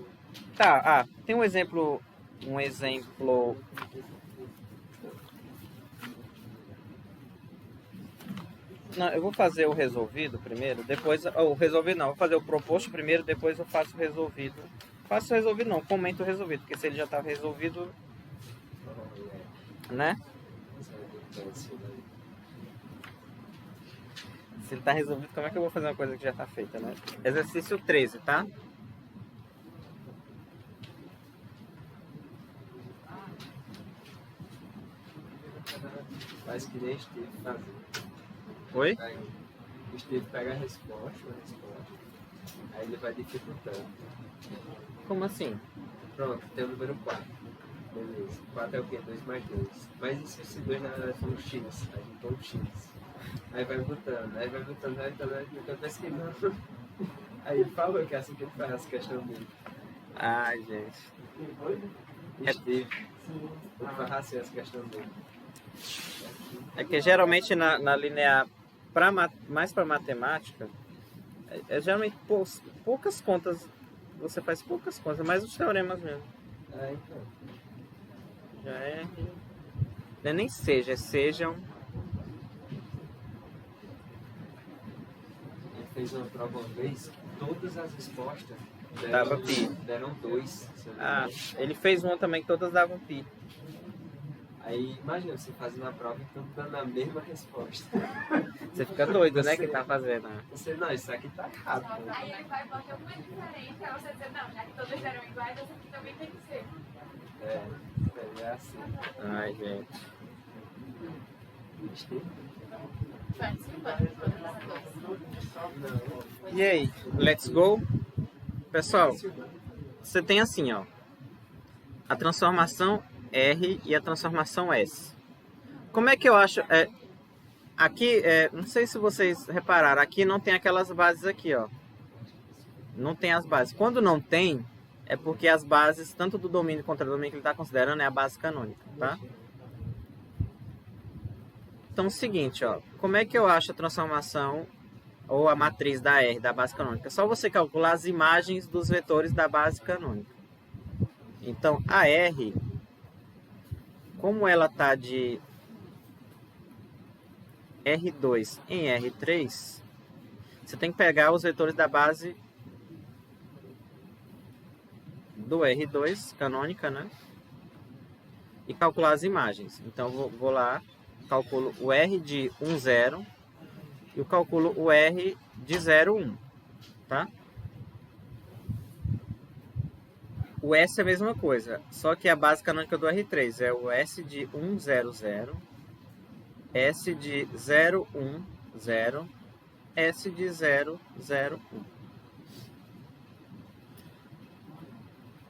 Tá, tem um exemplo... Não, eu vou fazer o resolvido primeiro, depois... O resolvido não, vou fazer o proposto primeiro, depois eu faço o resolvido. Faço o resolvido não, comento o resolvido, porque se ele já está resolvido... Né? Se ele está resolvido, como é que eu vou fazer uma coisa que já está feita, né? Exercício 13, tá? Faz que nem Steve fazer. Oi? O Steve pega a resposta, aí ele vai dificultando. Como assim? Pronto, tem o número 4. Beleza. 4 é o quê? 2 mais 2. Mas e se esse 2 na verdade for um X? A gente põe um X. Aí vai botando, aí nunca pesquisando. Aí ele falou que é assim que ele faz a questão dele. Ai, gente. Steve. Ele faz assim as questões dele. É que geralmente na linear, mais para matemática, geralmente poucas contas, você faz poucas contas, mais os teoremas mesmo. Então. Já é... Não é nem seja, é sejam... Ele fez uma prova uma vez que todas as respostas deram 2. Ele fez uma também que todas davam pi. Aí imagina você fazendo a prova e então dando a mesma resposta. Você fica doido, né, que tá fazendo. Você, não, isso aqui tá errado. Aí ele vai botar uma diferença pra você dizer, não, já que todas eram iguais, essa aqui também tem que ser. É assim. Ai, gente. E aí, let's go? Pessoal, você tem assim, ó, a transformação R e a transformação S. Como é que eu acho... aqui, não sei se vocês repararam, aqui não tem aquelas bases aqui, ó. Não tem as bases. Quando não tem, é porque as bases, tanto do domínio quanto do domínio que ele está considerando, é a base canônica, tá? Então, é o seguinte, ó. Como é que eu acho a transformação ou a matriz da R, da base canônica? É só você calcular as imagens dos vetores da base canônica. Então, a R... Como ela está de R2 em R3, você tem que pegar os vetores da base do R2, canônica, né? e calcular as imagens. Então, vou lá, calculo o R de 1, 0 e eu calculo o R de 0, 1, tá? O S é a mesma coisa, só que a base canônica do R3 é o S de 1, 0, 0, S de 0, 1, 0, S de 0, 0, 1.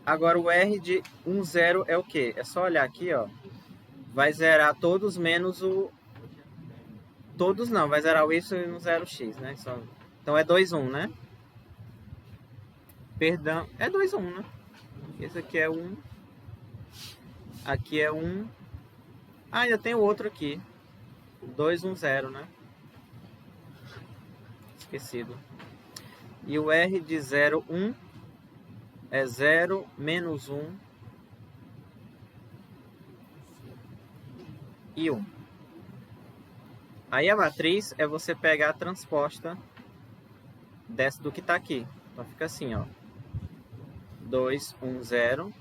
Agora o R de 1, 0 é o quê? É só olhar aqui, ó. Vai zerar todos menos o... Todos não, vai zerar o Y no 0x, né? Então é 2, 1, né? Perdão, é 2, 1, né? Esse aqui é 1. Aqui é 1. Ah, ainda tem o outro aqui. 2, 1, 0, né? Esquecido. E o R de 0, 1 é 0 menos 1 e 1. Aí a matriz é você pegar a transposta dessa do que está aqui. Então fica assim, ó. 2, 1, 0,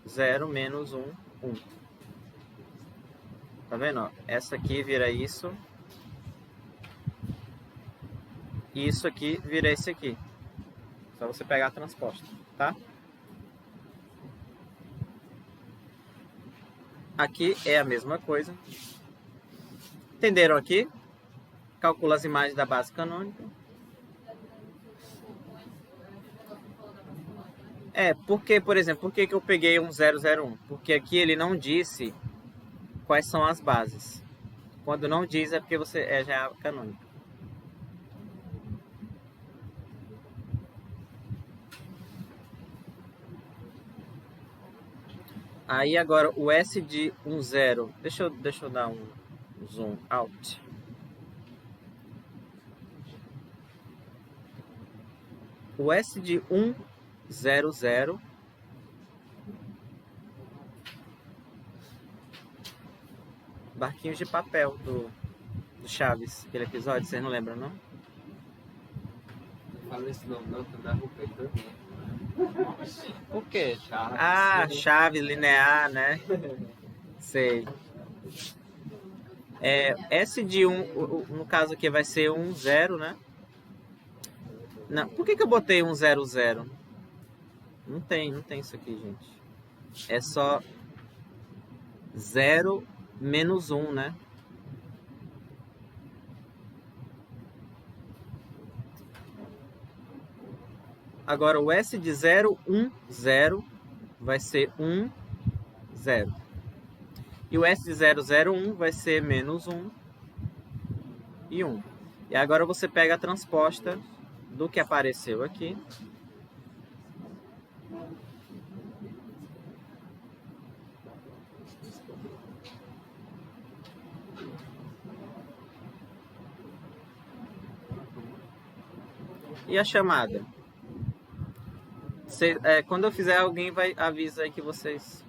0 menos 1, 1. Tá vendo? Ó? Essa aqui vira isso. E isso aqui vira esse aqui. Só você pegar a transposta, tá? Aqui é a mesma coisa. Entenderam aqui? Calcula as imagens da base canônica. Porque, por exemplo, por que eu peguei um 001? Porque aqui ele não disse quais são as bases. Quando não diz é porque você já é canônica. Aí agora o S de 1, 0. Deixa eu dar um zoom out. O S de 1, 0, 0. Barquinhos de papel do Chaves, aquele episódio, vocês não lembram, não? Não fala esse nome não, que eu dava um peitão. Por quê? Chaves. Ah, Chaves linear, né? Sei. S de 1, no caso aqui vai ser 1, 0, né? Não, por que eu botei 1, 0, 0? Não tem isso aqui, gente. É só 0 menos 1, né? Agora o S de 0, 1, 0 vai ser 1, 0. E o S de 0, 0, 1 vai ser menos 1 e 1. E agora você pega a transposta do que apareceu aqui. E a chamada? Quando eu fizer, alguém vai avisar aí que vocês...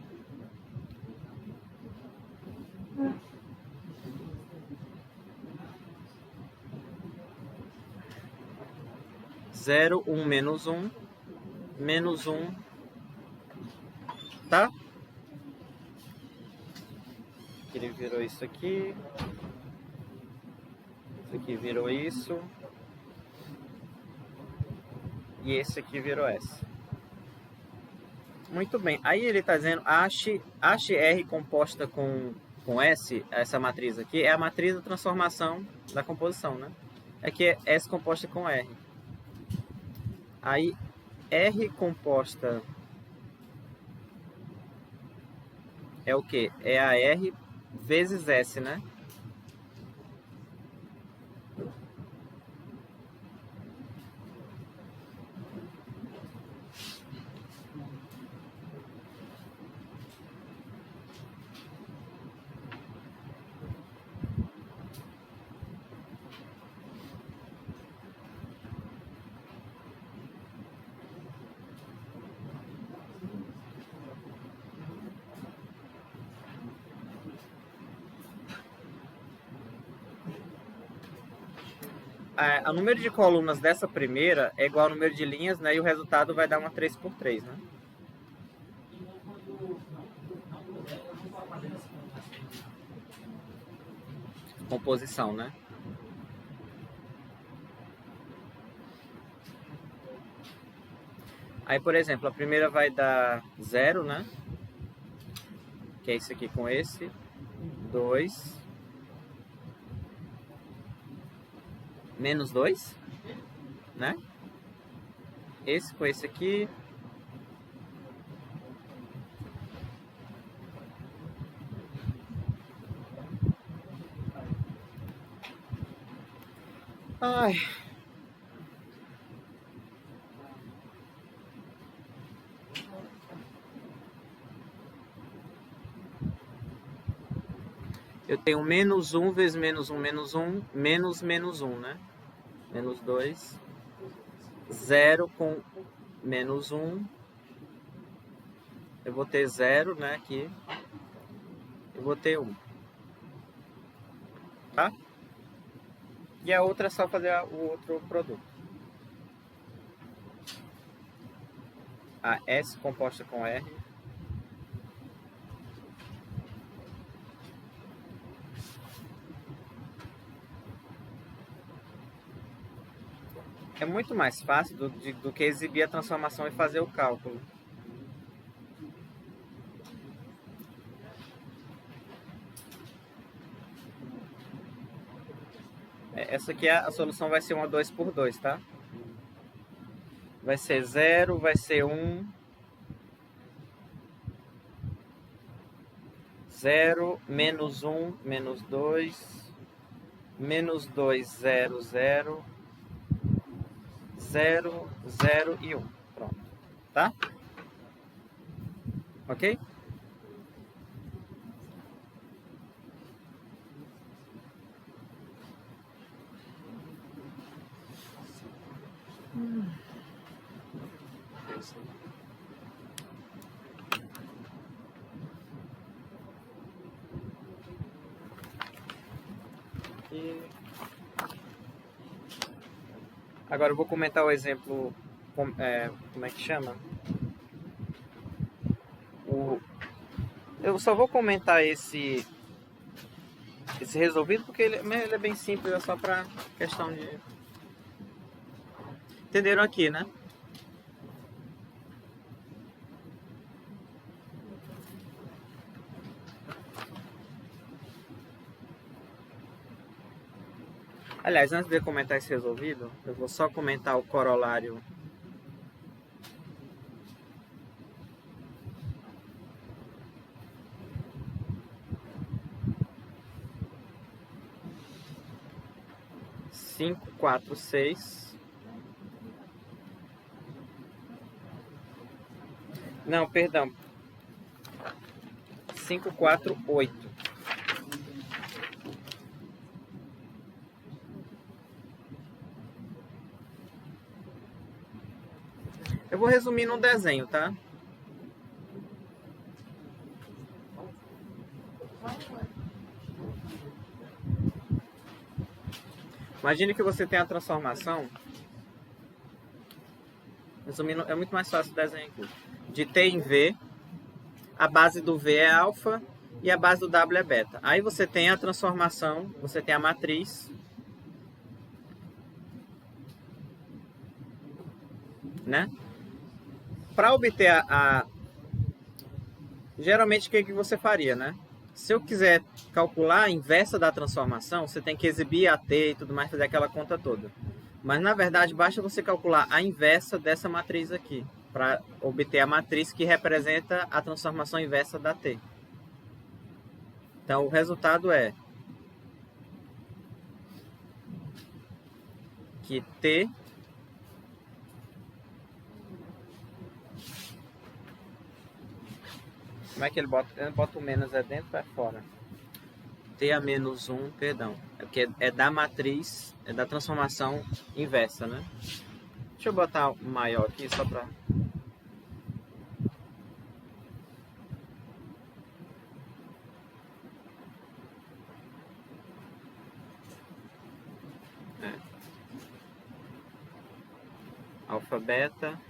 Zero, 1, menos 1, menos 1, tá? Ele virou isso aqui. Isso aqui virou isso. E esse aqui virou S. Muito bem. Aí ele está dizendo, ache R composta com S, essa matriz aqui, é a matriz da transformação da composição, né? Aqui é S composta com R. Aí, R composta é o quê? É a R vezes S, né? O número de colunas dessa primeira é igual ao número de linhas, né? E o resultado vai dar uma 3×3, né? composição, né? Aí, por exemplo, a primeira vai dar 0, né? Que é isso aqui com esse. 2. Menos 2, né? Esse com esse aqui. Ai. Eu tenho menos 1 vezes menos 1, menos menos 1, né? Menos 2. 0 com menos 1. Eu vou ter 0, né? Aqui. Eu vou ter 1. Tá? E a outra é só fazer o outro produto. A S composta com R. É muito mais fácil do que exibir a transformação e fazer o cálculo. Essa aqui, a solução vai ser uma 2 por 2, tá? Vai ser 0, vai ser 1. 0, menos 1, menos 2. Menos 2, 0, 0. 0, 0 e 1. Pronto. Tá? Ok? Agora eu vou comentar o exemplo, como é que chama? Eu só vou comentar esse resolvido porque ele é bem simples, é só para questão de... Entenderam aqui, né? Aliás, antes de eu comentar esse resolvido, eu vou só comentar o corolário. Cinco, 4, 6. Não, perdão. 5, 4, 8. Eu vou resumir num desenho, tá? Imagine que você tem a transformação. Resumindo, é muito mais fácil o desenho aqui. De T em V, a base do V é alfa e a base do W é beta. Aí você tem a transformação, você tem a matriz, né? Para obter geralmente o que você faria, né? Se eu quiser calcular a inversa da transformação, você tem que exibir a t e tudo mais, fazer aquela conta toda. Mas na verdade basta você calcular a inversa dessa matriz aqui, para obter a matriz que representa a transformação inversa da t. Então o resultado é que t como é que ele bota? Ele bota o menos é dentro ou é fora? T a menos 1, perdão. É porque é da matriz, é da transformação inversa, né? Deixa eu botar o maior aqui só para... Alfa, beta.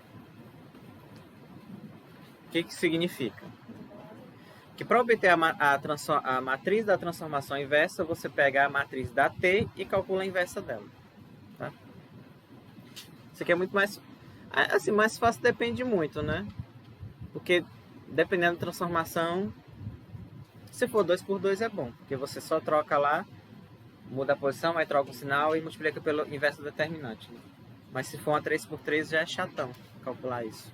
O que significa? Que para obter a matriz da transformação inversa, você pega a matriz da t e calcula a inversa dela. Tá? Isso aqui é muito mais... Assim, mais fácil depende muito, né? Porque dependendo da transformação, se for 2 por 2 é bom. Porque você só troca lá, muda a posição, aí troca o sinal e multiplica pelo inverso do determinante. Né? Mas se for uma 3 por 3 já é chatão calcular isso.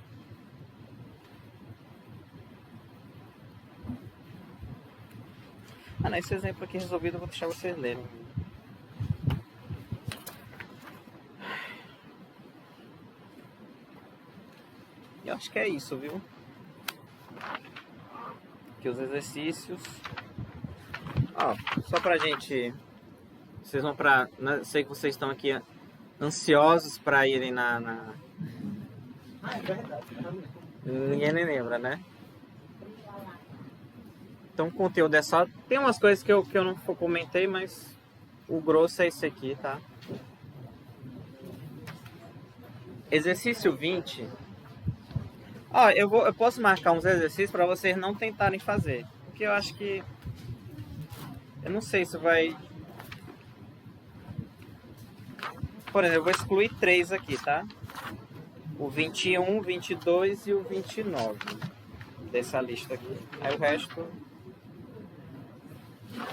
Ah, não, esse exemplo aqui resolvido eu vou deixar vocês lerem. Eu acho que é isso, viu? Aqui os exercícios. Ó, só pra gente... Vocês vão pra... Sei que vocês estão aqui ansiosos pra irem na... Ah, é verdade. Ninguém nem lembra, né? Então o conteúdo é só... Tem umas coisas que eu não comentei, mas o grosso é esse aqui, tá? Exercício 20. Ó, eu posso marcar uns exercícios para vocês não tentarem fazer. Porque eu acho que... Eu não sei se vai... Por exemplo, eu vou excluir 3 aqui, tá? O 21, o 22 e o 29 dessa lista aqui. Aí o resto...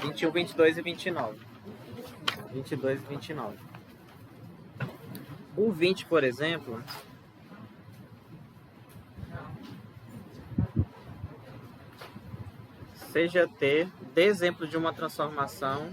21, 22 e 29. 22 e 29. O 20, por exemplo... Seja ter, dê exemplo de uma transformação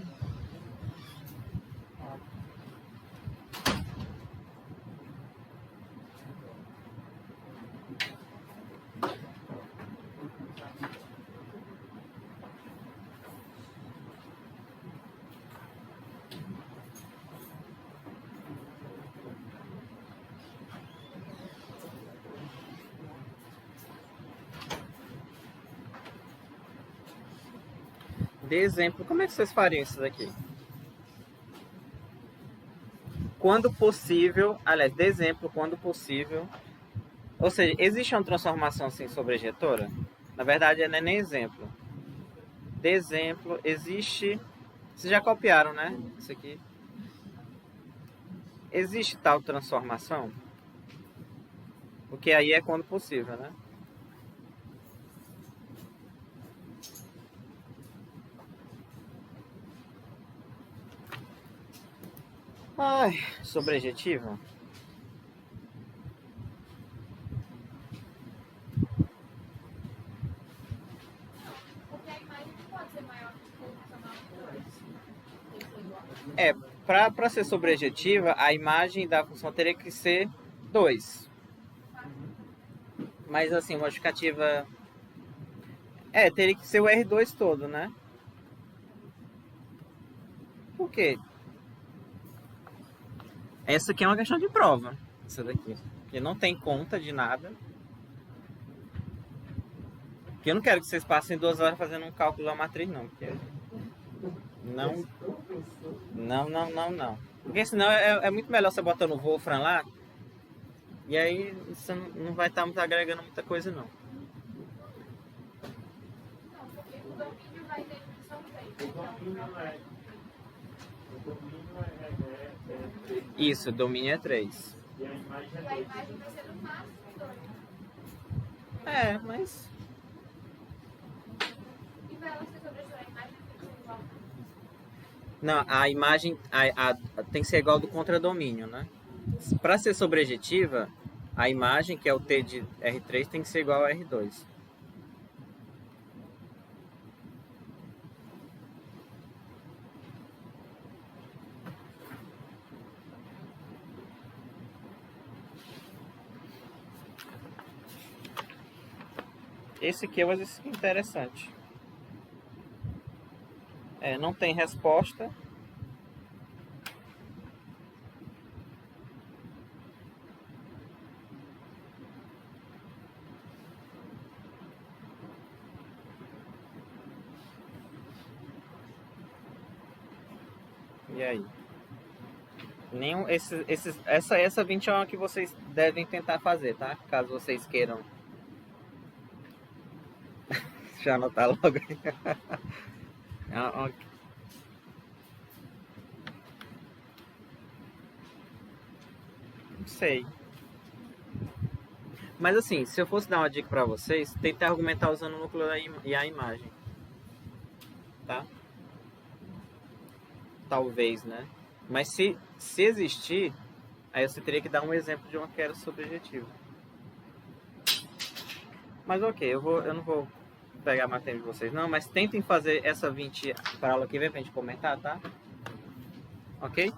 de exemplo. Como é que vocês fariam isso daqui? Quando possível, aliás, de exemplo, quando possível. Ou seja, existe uma transformação assim sobrejetora? Na verdade, não é nem exemplo. De exemplo, existe... Vocês já copiaram, né? Isso aqui. Existe tal transformação? Porque aí é quando possível, né? Ai, sobrejetiva. Porque a imagem não pode ser maior que o proporcional de 2. É, para ser sobrejetiva, a imagem da função teria que ser 2. Mas assim, uma justificativa... teria que ser o R2 todo, né? Por quê? Essa aqui é uma questão de prova. Essa daqui. Porque não tem conta de nada. Porque eu não quero que vocês passem 2 horas fazendo um cálculo da matriz, não. Porque... Não. Porque senão é muito melhor você botar no Wolfram lá. E aí você não vai estar muito agregando muita coisa, não. Não, porque o domínio vai ter função 3. O domínio é 3. Isso, domínio é 3. E a imagem E é a 2. imagem vai ser no máximo 2. Mas... E para ela ser sobrejetora, a imagem tem que ser igual. Não, a imagem tem que ser igual ao do contradomínio, né? Para ser sobrejetiva, a imagem, que é o T de R3, tem que ser igual a R2. Esse aqui é um exercício interessante. Não tem resposta. E aí? Essa 20 é uma que vocês devem tentar fazer, tá? Caso vocês queiram. Deixa eu anotar logo aí. Ah, ok. Não sei. Mas assim, se eu fosse dar uma dica pra vocês, tente argumentar usando o núcleo e a imagem. Tá? Talvez, né? Mas se existir, aí você teria que dar um exemplo de uma queda subjetiva. Mas ok, eu não vou pegar mais tempo de vocês não, mas tentem fazer essa 20 para aula que vem pra gente comentar, tá? Ok?